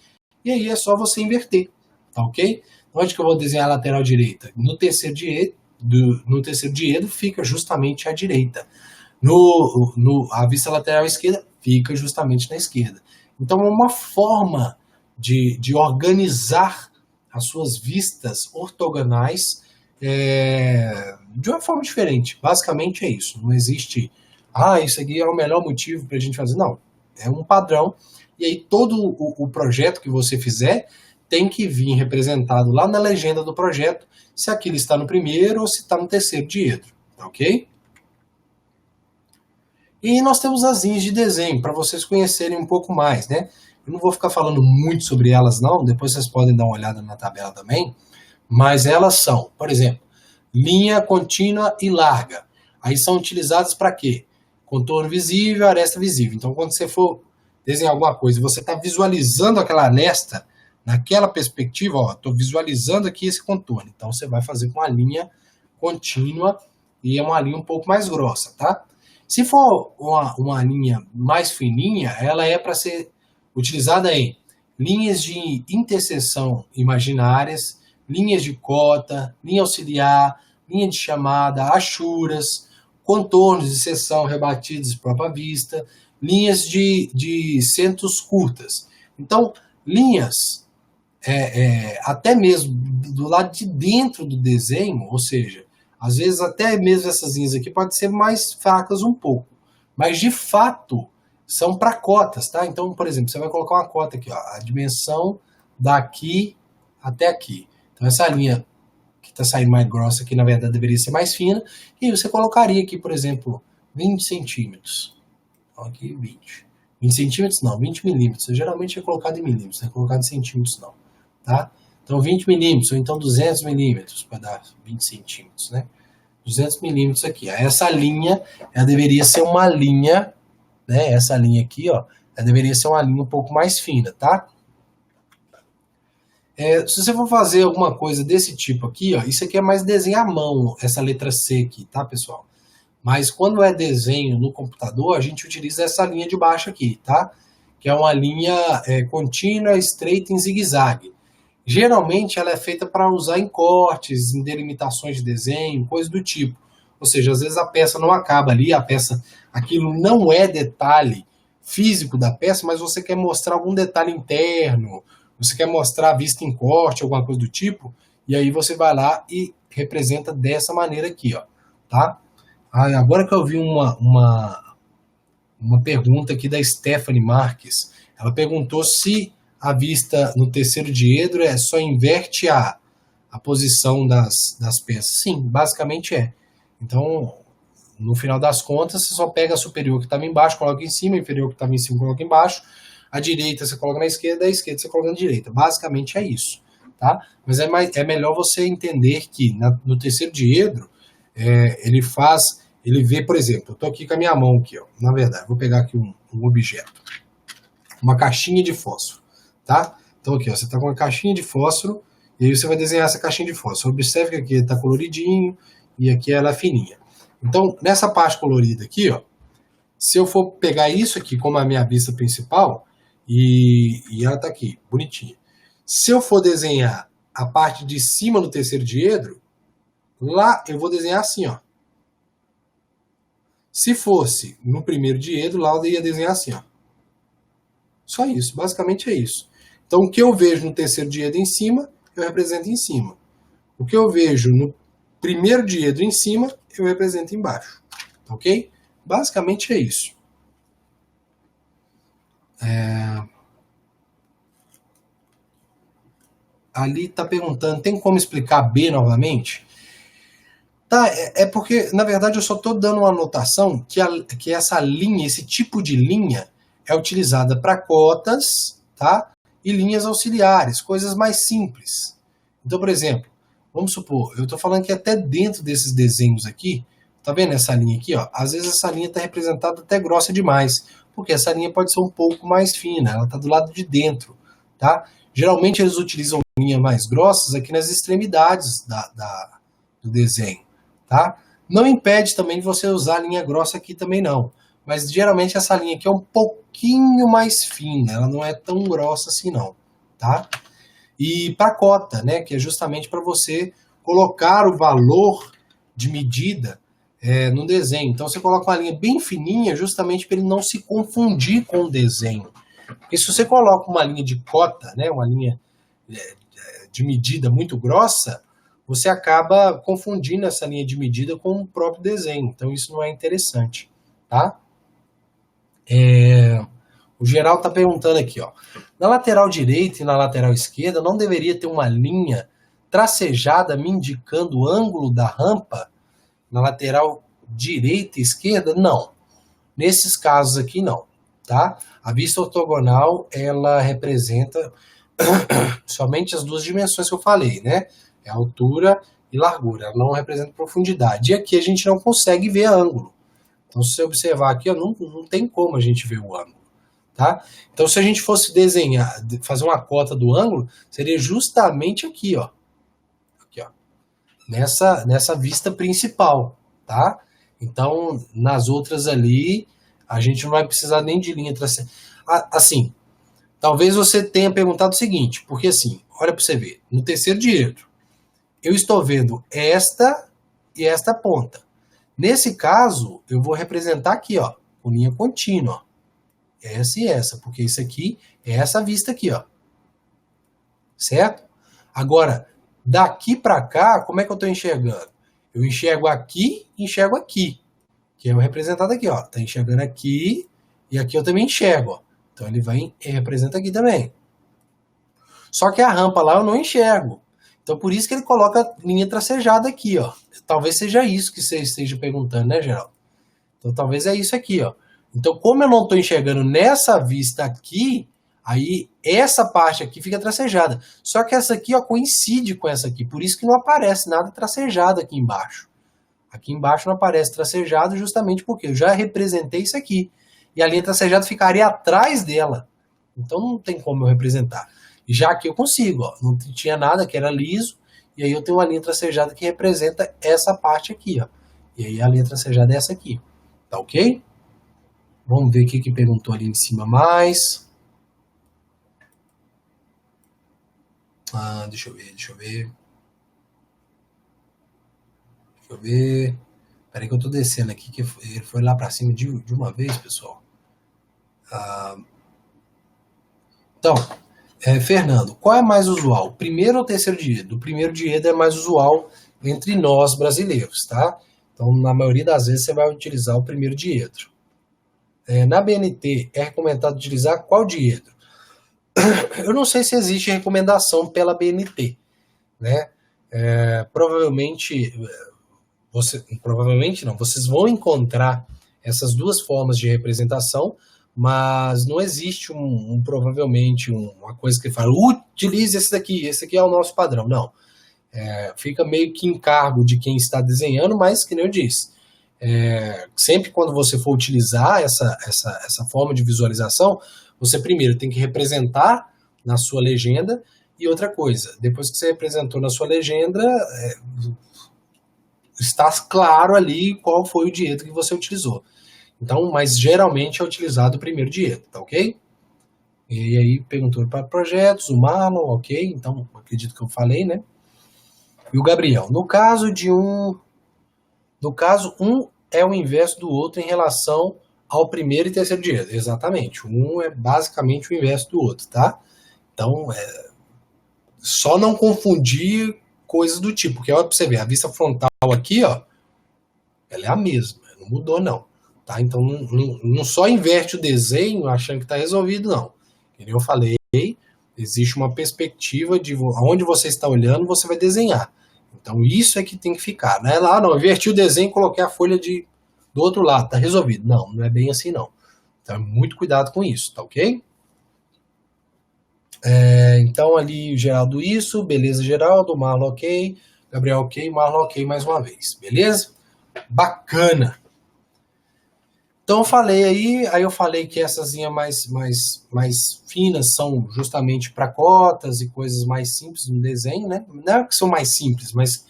E aí é só você inverter, tá ok? Onde que eu vou desenhar a lateral direita? No terceiro diedro fica justamente à direita. A vista lateral esquerda fica justamente na esquerda. Então é uma forma de organizar as suas vistas ortogonais de uma forma diferente. Basicamente é isso. Não existe, isso aqui é o melhor motivo para a gente fazer. Não, é um padrão. E aí todo o projeto que você fizer tem que vir representado lá na legenda do projeto, se aquilo está no primeiro ou se está no terceiro diedro, ok? E nós temos as linhas de desenho, para vocês conhecerem um pouco mais, né? Eu não vou ficar falando muito sobre elas não, depois vocês podem dar uma olhada na tabela também, mas elas são, por exemplo, linha contínua e larga. Aí são utilizadas para quê? Contorno visível, aresta visível. Então, quando você for desenhar alguma coisa e você está visualizando aquela aresta, naquela perspectiva, ó, estou visualizando aqui esse contorno. Então, você vai fazer com a linha contínua e é uma linha um pouco mais grossa, tá? Se for uma linha mais fininha, ela é para ser utilizada em linhas de interseção imaginárias, linhas de cota, linha auxiliar, linha de chamada, achuras, contornos de seção rebatidos de própria vista, linhas de centros curtas. Então, linhas até mesmo do lado de dentro do desenho, ou seja, às vezes até mesmo essas linhas aqui podem ser mais fracas um pouco, mas de fato são para cotas, tá? Então, por exemplo, você vai colocar uma cota aqui, ó, a dimensão daqui até aqui. Então essa linha que está saindo mais grossa aqui, na verdade, deveria ser mais fina, e aí você colocaria aqui, por exemplo, 20 centímetros. Então, aqui 20. 20 centímetros não, 20 milímetros. Geralmente é colocado em milímetros, não é colocado em centímetros não, tá? Então 20 milímetros, ou então 200 milímetros, para dar 20 centímetros, né? 200 milímetros aqui. Essa linha, ela deveria ser uma linha, né? Essa linha aqui, ó, ela deveria ser uma linha um pouco mais fina, tá? Se você for fazer alguma coisa desse tipo aqui, ó, isso aqui é mais desenho à mão, essa letra C aqui, tá, pessoal? Mas quando é desenho no computador, a gente utiliza essa linha de baixo aqui, tá? Que é uma linha contínua, estreita em zigue-zague. Geralmente ela é feita para usar em cortes, em delimitações de desenho, coisa do tipo. Ou seja, às vezes a peça não acaba ali, aquilo não é detalhe físico da peça, mas você quer mostrar algum detalhe interno, você quer mostrar a vista em corte, alguma coisa do tipo, e aí você vai lá e representa dessa maneira aqui, ó, tá? Agora que eu vi uma pergunta aqui da Stephanie Marques, ela perguntou se a vista no terceiro diedro só inverte a posição das peças. Sim, basicamente é. Então, no final das contas, você só pega a superior que estava embaixo, coloca em cima, a inferior que estava em cima, coloca embaixo, a direita você coloca na esquerda, a esquerda você coloca na direita. Basicamente é isso, tá? Mas é melhor você entender que no terceiro diedro, ele vê, por exemplo, eu estou aqui com a minha mão aqui, ó, na verdade, vou pegar aqui um objeto, uma caixinha de fósforo, tá? Então aqui, ó, você está com uma caixinha de fósforo, e aí você vai desenhar essa caixinha de fósforo. Observe que aqui está coloridinho, e aqui ela é fininha. Então, nessa parte colorida aqui, ó, se eu for pegar isso aqui como a minha vista principal, e ela está aqui, bonitinha. Se eu for desenhar a parte de cima do terceiro diedro, lá eu vou desenhar assim, ó. Se fosse no primeiro diedro, lá eu ia desenhar assim, ó. Só isso, basicamente é isso. Então, o que eu vejo no terceiro diedro em cima, eu represento em cima. O que eu vejo no primeiro diedro em cima, eu represento embaixo. Ok? Basicamente é isso. Ali está perguntando, tem como explicar B novamente? Tá, porque, na verdade, eu só estou dando uma anotação que essa linha, esse tipo de linha, é utilizada para cotas, tá? E linhas auxiliares, coisas mais simples. Então, por exemplo, vamos supor, eu estou falando que até dentro desses desenhos aqui, tá vendo essa linha aqui, ó? Às vezes essa linha está representada até grossa demais, porque essa linha pode ser um pouco mais fina, ela está do lado de dentro, tá? Geralmente eles utilizam linhas mais grossas aqui nas extremidades do desenho, tá? Não impede também de você usar a linha grossa aqui também não, mas geralmente essa linha aqui é um pouquinho mais fina, ela não é tão grossa assim não, tá? E para cota, né, que é justamente para você colocar o valor de medida no desenho. Então você coloca uma linha bem fininha justamente para ele não se confundir com o desenho. Porque se você coloca uma linha de cota, né, uma linha de medida muito grossa, você acaba confundindo essa linha de medida com o próprio desenho. Então isso não é interessante, tá? O Geraldo está perguntando aqui, ó. Na lateral direita e na lateral esquerda não deveria ter uma linha tracejada me indicando o ângulo da rampa? Na lateral direita e esquerda? Não. Nesses casos aqui, não, tá? A vista ortogonal, ela representa somente as duas dimensões que eu falei, né? É altura e largura, ela não representa profundidade. E aqui a gente não consegue ver ângulo. Então, se você observar aqui, ó, não tem como a gente ver o ângulo, tá? Então, se a gente fosse desenhar, fazer uma cota do ângulo, seria justamente aqui, ó. Aqui, ó. Nessa vista principal, tá? Então, nas outras ali, a gente não vai precisar nem de linha tracejada. Assim, talvez você tenha perguntado o seguinte, porque assim, olha para você ver, no terceiro diedro, eu estou vendo esta e esta ponta. Nesse caso, eu vou representar aqui, ó, com linha contínua, ó. Essa e essa, porque isso aqui é essa vista aqui, ó. Certo? Agora, daqui para cá, como é que eu estou enxergando? Eu enxergo aqui e enxergo aqui, que é o representado aqui, ó. Tá enxergando aqui e aqui eu também enxergo, ó. Então ele vai e representa aqui também. Só que a rampa lá eu não enxergo. Então por isso que ele coloca linha tracejada aqui, ó. Talvez seja isso que você esteja perguntando, né, Geraldo? Então talvez é isso aqui, ó. Então como eu não estou enxergando nessa vista aqui, aí essa parte aqui fica tracejada. Só que essa aqui, ó, coincide com essa aqui. Por isso que não aparece nada tracejado aqui embaixo. Aqui embaixo não aparece tracejado justamente porque eu já representei isso aqui. E a linha tracejada ficaria atrás dela. Então não tem como eu representar. E já aqui eu consigo, ó, não tinha nada que era liso, e aí eu tenho uma linha tracejada que representa essa parte aqui, ó. E aí a linha tracejada é essa aqui. Tá ok? Vamos ver o que perguntou ali em cima mais. Deixa eu ver. Peraí que eu tô descendo aqui, que ele foi lá pra cima de uma vez, pessoal. Então, Fernando, qual é mais usual? O primeiro ou o terceiro diedro? O primeiro diedro é mais usual entre nós brasileiros, tá? Então, na maioria das vezes, você vai utilizar o primeiro diedro. Na BNT, é recomendado utilizar qual diedro? Eu não sei se existe recomendação pela BNT, né? Provavelmente não, vocês vão encontrar essas duas formas de representação, mas não existe provavelmente uma coisa que fala, utilize esse aqui é o nosso padrão. Não. Fica meio que em cargo de quem está desenhando, mas, que nem eu disse, sempre quando você for utilizar essa forma de visualização, você primeiro tem que representar na sua legenda, e outra coisa, depois que você representou na sua legenda, está claro ali qual foi o diedro que você utilizou. Então, mas geralmente é utilizado o primeiro diedro, tá ok? E aí perguntou para projetos, o Marlon, ok? Então, acredito que eu falei, né? E o Gabriel, no caso um é o inverso do outro em relação ao primeiro e terceiro diedro. Exatamente, um é basicamente o inverso do outro, tá? Então, só não confundir coisas do tipo, porque olha para você ver, a vista frontal aqui, ó, ela é a mesma, não mudou não. Tá? Então não só inverte o desenho achando que está resolvido, não. Como eu falei, existe uma perspectiva de onde você está olhando, você vai desenhar. Então isso é que tem que ficar. Não é lá, não, inverti o desenho e coloquei a folha do outro lado, está resolvido. Não é bem assim não. Então, muito cuidado com isso, tá ok? Então, ali, Geraldo, isso, beleza, Geraldo, Marlon, ok, Gabriel, ok, Marlon, ok, mais uma vez, beleza? Bacana! Então, eu falei aí eu falei que essas linhas mais finas são justamente para cotas e coisas mais simples no desenho, né? Não é que são mais simples, mas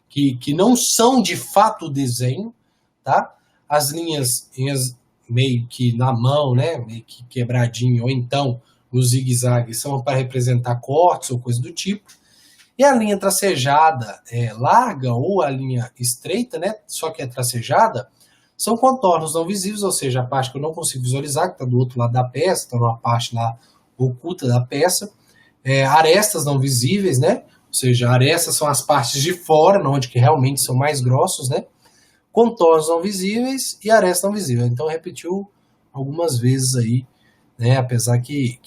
que não são de fato o desenho, tá? As linhas meio que na mão, né? Meio que quebradinho, ou então o zigue-zague são para representar cortes ou coisa do tipo. E a linha tracejada larga ou a linha estreita, né? Só que é tracejada, são contornos não visíveis, ou seja, a parte que eu não consigo visualizar, que está do outro lado da peça, está numa parte lá oculta da peça. Arestas não visíveis, né? Ou seja, arestas são as partes de fora, onde que realmente são mais grossos, né? Contornos não visíveis e arestas não visíveis. Então repetiu algumas vezes aí, né? Apesar que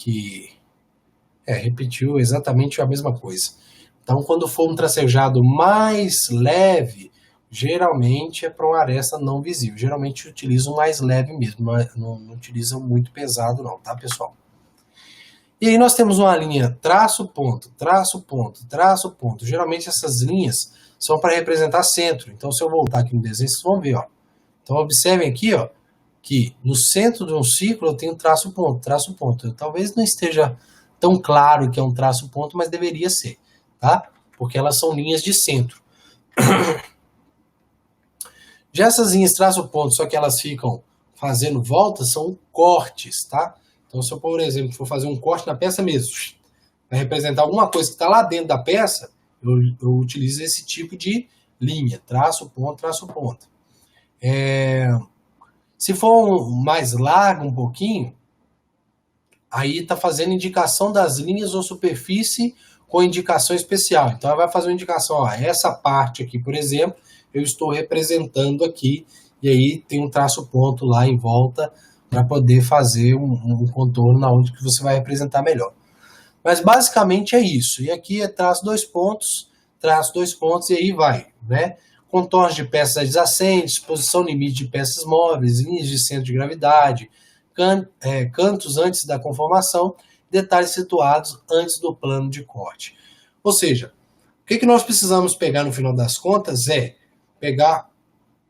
repetiu exatamente a mesma coisa. Então, quando for um tracejado mais leve, geralmente é para uma aresta não visível. Geralmente utilizam mais leve mesmo, não utilizam muito pesado não, tá, pessoal? E aí nós temos uma linha traço, ponto, traço, ponto, traço, ponto. Geralmente essas linhas são para representar centro. Então, se eu voltar aqui no desenho, vocês vão ver, ó. Então, observem aqui, ó, que no centro de um círculo eu tenho traço, ponto, traço, ponto. Talvez não esteja tão claro que é um traço, ponto, mas deveria ser, tá? Porque elas são linhas de centro. Já essas linhas traço, ponto, só que elas ficam fazendo voltas, são cortes, tá? Então, se eu, por exemplo, for fazer um corte na peça mesmo, vai representar alguma coisa que está lá dentro da peça, eu utilizo esse tipo de linha, traço, ponto, traço, ponto. Se for mais largo um pouquinho, aí está fazendo indicação das linhas ou superfície com indicação especial. Então, ela vai fazer uma indicação, ó, essa parte aqui, por exemplo, eu estou representando aqui, e aí tem um traço ponto lá em volta para poder fazer um contorno na onde que você vai representar melhor. Mas basicamente é isso. E aqui é traço dois pontos, e aí vai, né? Contornos de peças adjacentes, posição limite de peças móveis, linhas de centro de gravidade, cantos antes da conformação, detalhes situados antes do plano de corte. Ou seja, o que nós precisamos pegar no final das contas é pegar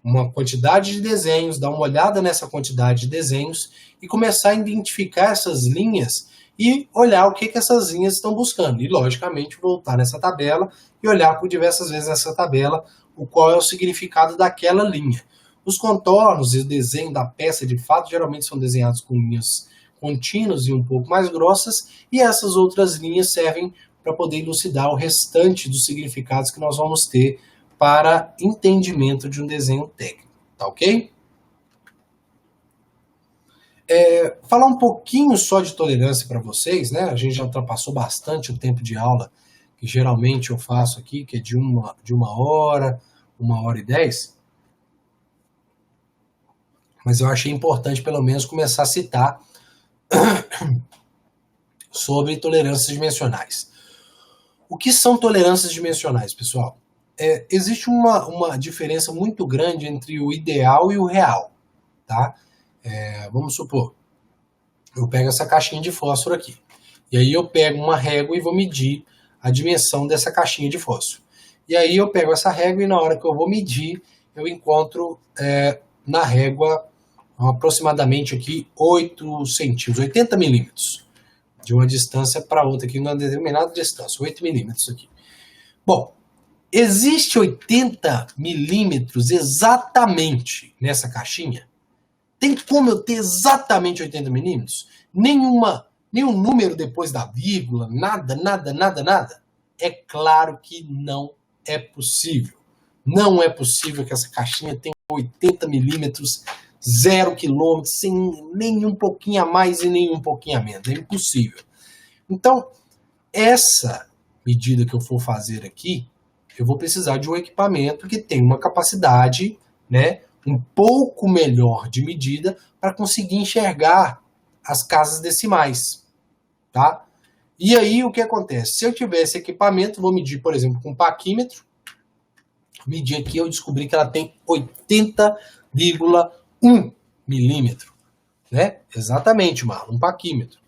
uma quantidade de desenhos, dar uma olhada nessa quantidade de desenhos e começar a identificar essas linhas e olhar o que essas linhas estão buscando. E, logicamente, voltar nessa tabela e olhar por diversas vezes nessa tabela qual é o significado daquela linha. Os contornos e o desenho da peça, de fato, geralmente são desenhados com linhas contínuas e um pouco mais grossas, e essas outras linhas servem para poder elucidar o restante dos significados que nós vamos ter para entendimento de um desenho técnico, tá ok? Falar um pouquinho só de tolerância para vocês, né? A gente já ultrapassou bastante o tempo de aula que geralmente eu faço aqui, que é de uma hora, 1h10. Mas eu achei importante, pelo menos, começar a citar sobre tolerâncias dimensionais. O que são tolerâncias dimensionais, pessoal? Existe uma diferença muito grande entre o ideal e o real, tá? Vamos supor, eu pego essa caixinha de fósforo aqui, e aí eu pego uma régua e vou medir a dimensão dessa caixinha de fósforo. E aí eu pego essa régua e na hora que eu vou medir, eu encontro na régua aproximadamente aqui 8 centímetros, 80 milímetros, de uma distância para outra aqui, numa determinada distância, 8 milímetros aqui. Bom, existe 80 milímetros exatamente nessa caixinha? Tem como eu ter exatamente 80 milímetros? Nenhum número depois da vírgula, nada? É claro que não é possível. Não é possível que essa caixinha tenha 80 milímetros, 0 quilômetros, sem nem um pouquinho a mais e nem um pouquinho a menos. É impossível. Então, essa medida que eu for fazer aqui, eu vou precisar de um equipamento que tenha uma capacidade, né, um pouco melhor de medida para conseguir enxergar as casas decimais, tá? E aí o que acontece? Se eu tiver esse equipamento, vou medir, por exemplo, com um paquímetro, medir aqui, eu descobri que ela tem 80,1 milímetro, né? Exatamente, Marlon, um paquímetro.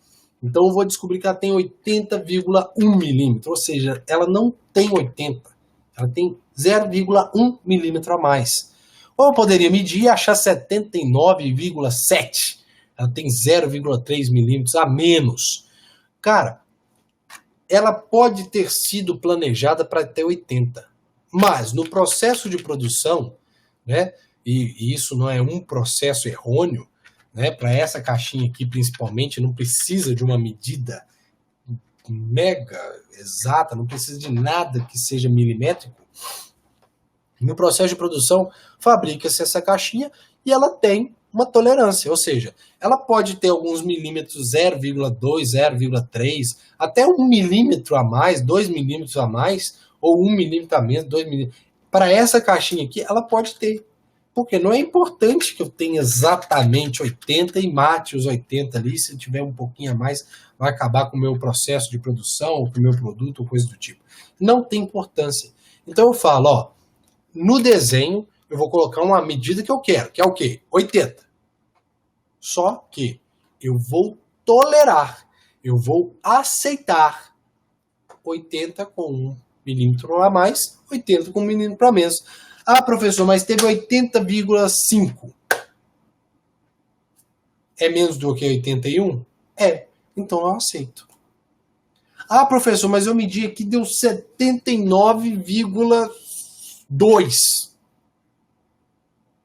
Então eu vou descobrir que ela tem 80,1 milímetro, ou seja, ela não tem 80, ela tem 0,1 milímetro a mais. Ou eu poderia medir e achar 79,7, ela tem 0,3 milímetros a menos. Cara, ela pode ter sido planejada para ter 80, mas no processo de produção, né, e isso não é um processo errôneo, né, para essa caixinha aqui principalmente, não precisa de uma medida mega exata, não precisa de nada que seja milimétrico. No processo de produção, fabrica-se essa caixinha e ela tem uma tolerância, ou seja, ela pode ter alguns milímetros, 0,2, 0,3, até 1 milímetro a mais, 2 milímetros a mais, ou 1 milímetro a menos, 2 milímetros. Para essa caixinha aqui, ela pode ter. Porque não é importante que eu tenha exatamente 80 e mate os 80 ali, se tiver um pouquinho a mais, vai acabar com o meu processo de produção, ou com o meu produto, ou coisa do tipo. Não tem importância. Então eu falo, ó, no desenho, eu vou colocar uma medida que eu quero, que é o quê? 80. Só que eu vou tolerar, eu vou aceitar 80 com 1 milímetro a mais, 80 com 1 milímetro a menos. Ah, professor, mas teve 80,5. É menos do que 81? É, então eu aceito. Ah, professor, mas eu medi aqui, deu 79,2.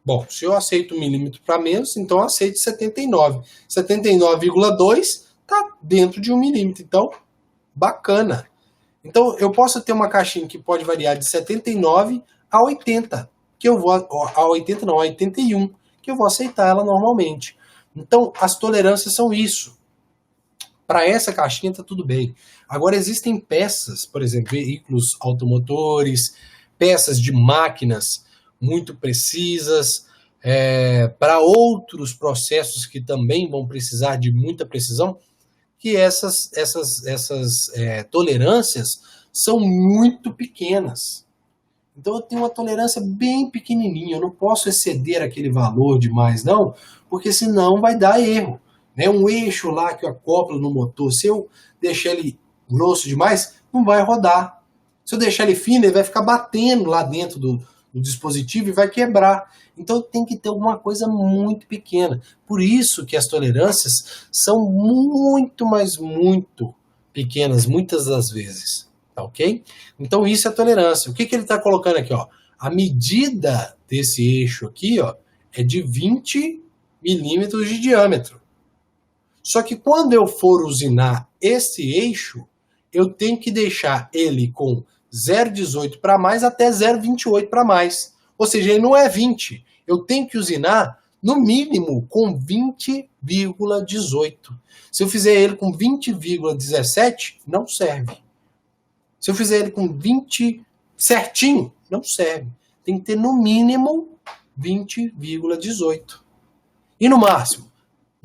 Bom, se eu aceito 1 milímetro para menos, então eu aceito 79. 79,2 está dentro de 1 milímetro, então bacana. Então eu posso ter uma caixinha que pode variar de 79 a 80, que eu vou a 80 não, a 81, que eu vou aceitar ela normalmente. Então as tolerâncias são isso. Para essa caixinha está tudo bem. Agora existem peças, por exemplo, veículos automotores, peças de máquinas muito precisas, para outros processos que também vão precisar de muita precisão, que essas tolerâncias são muito pequenas. Então eu tenho uma tolerância bem pequenininha, eu não posso exceder aquele valor demais não, porque senão vai dar erro. Né? Um eixo lá que eu acoplo no motor, se eu deixar ele grosso demais, não vai rodar. Se eu deixar ele fino, ele vai ficar batendo lá dentro do dispositivo e vai quebrar. Então tem que ter alguma coisa muito pequena. Por isso que as tolerâncias são muito, mas muito pequenas, muitas das vezes. Tá ok? Então isso é tolerância. O que ele está colocando aqui? Ó? A medida desse eixo aqui, ó, é de 20 milímetros de diâmetro. Só que quando eu for usinar esse eixo, eu tenho que deixar ele com 0,18 para mais até 0,28 para mais. Ou seja, ele não é 20. Eu tenho que usinar, no mínimo, com 20,18. Se eu fizer ele com 20,17, não serve. Se eu fizer ele com 20 certinho, não serve. Tem que ter, no mínimo, 20,18. E no máximo,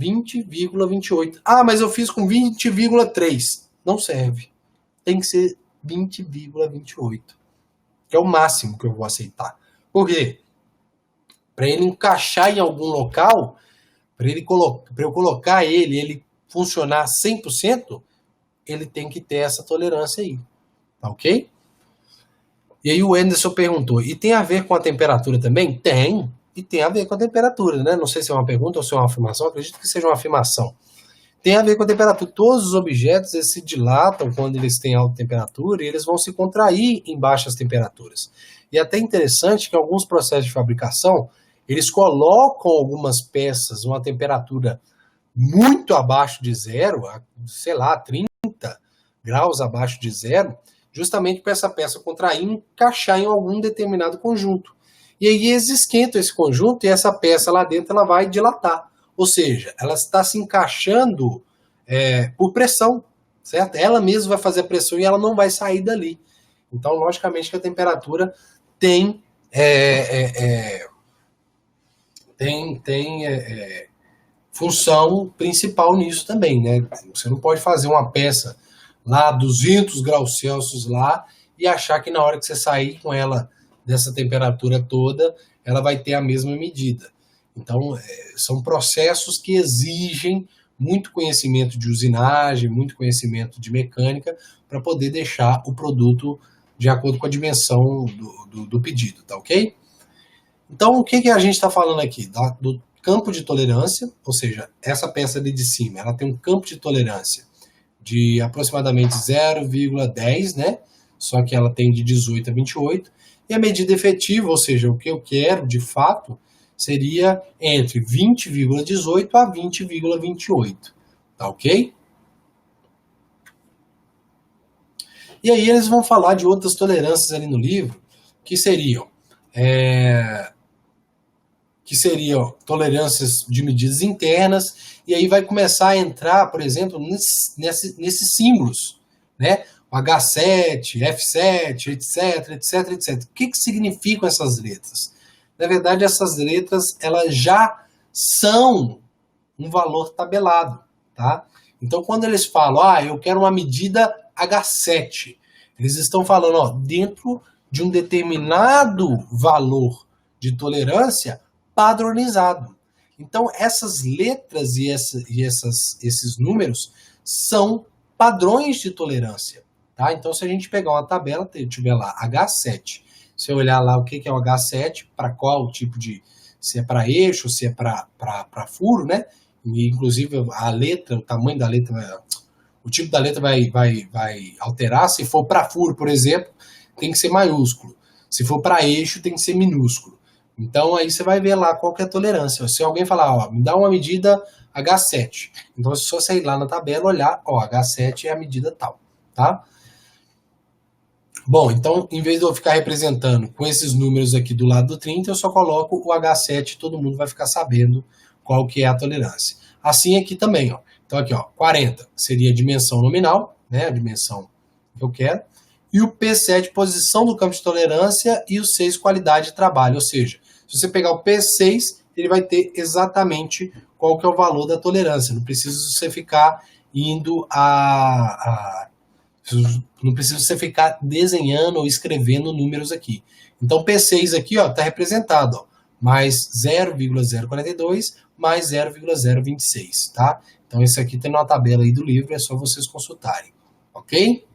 20,28. Ah, mas eu fiz com 20,3. Não serve. Tem que ser 20,28. Que é o máximo que eu vou aceitar. Por quê? Para ele encaixar em algum local, para eu colocar ele funcionar 100%, ele tem que ter essa tolerância aí. Tá ok? E aí o Anderson perguntou, e tem a ver com a temperatura também? Tem, e tem a ver com a temperatura, né? Não sei se é uma pergunta ou se é uma afirmação, acredito que seja uma afirmação. Tem a ver com a temperatura. Todos os objetos eles se dilatam quando eles têm alta temperatura e eles vão se contrair em baixas temperaturas. E é até interessante que alguns processos de fabricação, eles colocam algumas peças a uma temperatura muito abaixo de zero, sei lá, 30 graus abaixo de zero, justamente para essa peça contrair e encaixar em algum determinado conjunto. E aí eles esquentam esse conjunto e essa peça lá dentro ela vai dilatar. Ou seja, ela está se encaixando por pressão, certo? Ela mesma vai fazer a pressão e ela não vai sair dali. Então, logicamente, que a temperatura tem função principal nisso também, né? Você não pode fazer uma peça lá 200 graus Celsius lá e achar que na hora que você sair com ela dessa temperatura toda, ela vai ter a mesma medida. Então, são processos que exigem muito conhecimento de usinagem, muito conhecimento de mecânica, para poder deixar o produto de acordo com a dimensão do pedido, tá ok? Então, o que a gente está falando aqui? Do campo de tolerância, ou seja, essa peça ali de cima, ela tem um campo de tolerância de aproximadamente 0,10, né? Só que ela tem de 18 a 28. E a medida efetiva, ou seja, o que eu quero de fato, seria entre 20,18 a 20,28. Tá ok? E aí eles vão falar de outras tolerâncias ali no livro, que seriam tolerâncias de medidas internas, e aí vai começar a entrar, por exemplo, nesses símbolos, né? O H7, F7, etc, etc, etc. O que significam essas letras? Na verdade, essas letras, elas já são um valor tabelado, tá? Então, quando eles falam, eu quero uma medida H7, eles estão falando, dentro de um determinado valor de tolerância padronizado. Então, essas letras e esses números são padrões de tolerância. Tá? Então, se a gente pegar uma tabela, tiver lá H7, se eu olhar lá o que é o H7, para qual tipo de... se é para eixo, se é para furo, né? E, inclusive, a letra, o tamanho da letra, o tipo da letra vai alterar. Se for para furo, por exemplo, tem que ser maiúsculo. Se for para eixo, tem que ser minúsculo. Então, aí você vai ver lá qual que é a tolerância. Se alguém falar, me dá uma medida H7. Então, é só você ir lá na tabela, olhar, H7 é a medida tal, tá? Bom, então, em vez de eu ficar representando com esses números aqui do lado do 30, eu só coloco o H7 e todo mundo vai ficar sabendo qual que é a tolerância. Assim aqui também, Então, aqui, 40 seria a dimensão nominal, né? A dimensão que eu quero. E o P7, posição do campo de tolerância, e o 6, qualidade de trabalho. Ou seja, se você pegar o P6, ele vai ter exatamente qual que é o valor da tolerância. Não precisa você ficar indo não precisa você ficar desenhando ou escrevendo números aqui. Então, P6 aqui está representado, mais 0,042 mais 0,026, tá? Então, esse aqui tem uma tabela aí do livro, é só vocês consultarem, ok?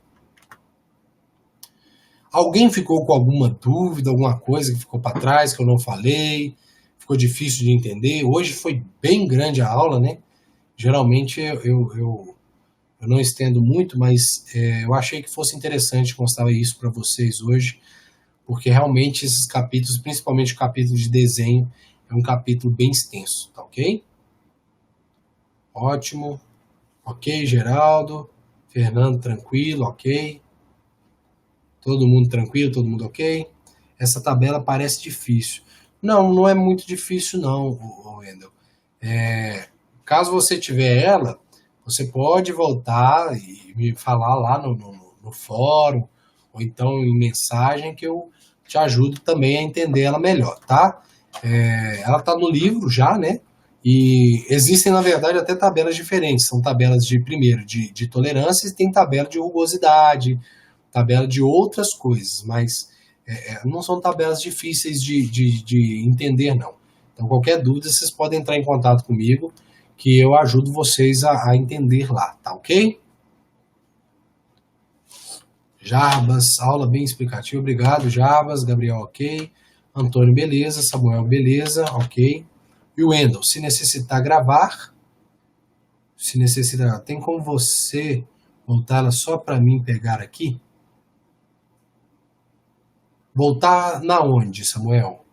Alguém ficou com alguma dúvida, alguma coisa que ficou para trás, que eu não falei, ficou difícil de entender? Hoje foi bem grande a aula, né? Geralmente eu não estendo muito, mas eu achei que fosse interessante mostrar isso para vocês hoje, porque realmente esses capítulos, principalmente o capítulo de desenho, é um capítulo bem extenso, tá ok? Ótimo. Ok, Geraldo. Fernando, tranquilo, ok. Todo mundo tranquilo, todo mundo ok? Essa tabela parece difícil. Não é muito difícil não, Wendel. Caso você tiver ela, você pode voltar e me falar lá no fórum, ou então em mensagem, que eu te ajudo também a entender ela melhor, tá? Ela está no livro já, né? E existem, na verdade, até tabelas diferentes. São tabelas primeiro, de tolerância, e tem tabela de rugosidade, tabela de outras coisas, mas não são tabelas difíceis de entender, não. Então, qualquer dúvida, vocês podem entrar em contato comigo, que eu ajudo vocês a entender lá, tá ok? Jarbas, aula bem explicativa, obrigado, Jarbas. Gabriel, ok. Antônio, beleza. Samuel, beleza, ok. E o Wendel, se necessitar gravar, tem como você voltá-la só para mim pegar aqui? Voltar na onde, Samuel?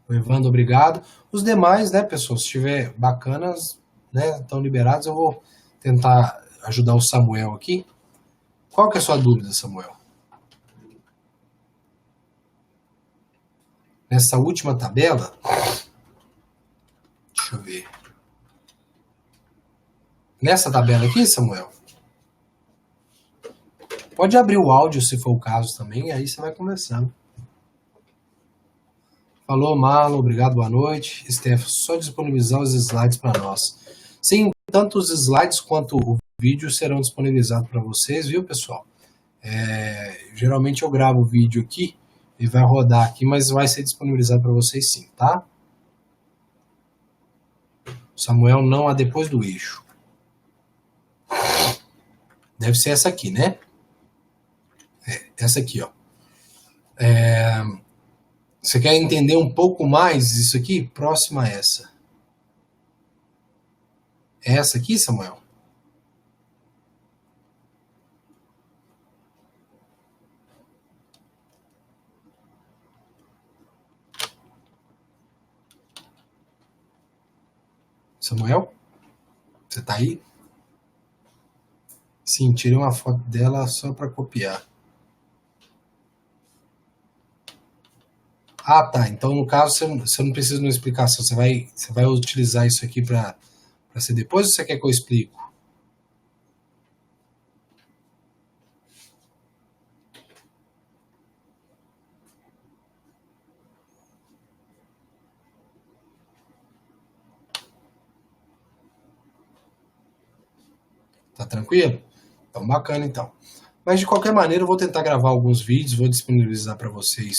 O Evandro, obrigado. Os demais, né, pessoal, se estiver bacanas, né, estão liberados, eu vou tentar ajudar o Samuel aqui. Qual que é a sua dúvida, Samuel? Nessa última tabela, deixa eu ver. Nessa tabela aqui, Samuel, pode abrir o áudio se for o caso também, aí você vai conversando. Falou, Marlon, obrigado, boa noite. Steph, só disponibilizar os slides para nós. Sim, tanto os slides quanto o vídeo serão disponibilizados para vocês, viu, pessoal? Geralmente eu gravo o vídeo aqui, e vai rodar aqui, mas vai ser disponibilizado para vocês sim, tá? Samuel não há depois do eixo. Deve ser essa aqui, né? Essa aqui, ó. Você quer entender um pouco mais isso aqui? Próxima a essa. É essa aqui, Samuel? Samuel? Você tá aí? Sim, tirei uma foto dela só para copiar. Ah, tá. Então, no caso, você não precisa de uma explicação. Você vai utilizar isso aqui para ser depois ou você quer que eu explique? Tá tranquilo? Então, bacana então. Mas de qualquer maneira, eu vou tentar gravar alguns vídeos, vou disponibilizar para vocês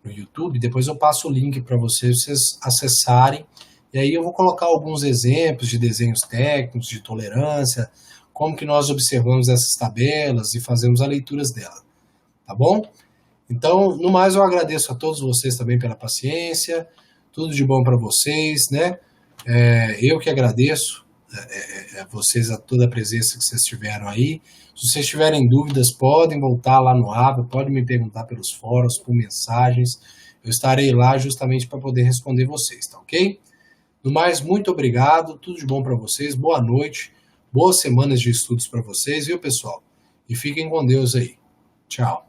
no YouTube. Depois eu passo o link para vocês acessarem. E aí eu vou colocar alguns exemplos de desenhos técnicos, de tolerância, como que nós observamos essas tabelas e fazemos a leitura delas. Tá bom? Então, no mais, eu agradeço a todos vocês também pela paciência. Tudo de bom para vocês, né? Eu que agradeço vocês, a toda a presença que vocês tiveram aí. Se vocês tiverem dúvidas, podem voltar lá no AVA, podem me perguntar pelos fóruns, por mensagens. Eu estarei lá justamente para poder responder vocês, tá ok? No mais, muito obrigado, tudo de bom para vocês, boa noite, boas semanas de estudos para vocês, viu, pessoal? E fiquem com Deus aí. Tchau.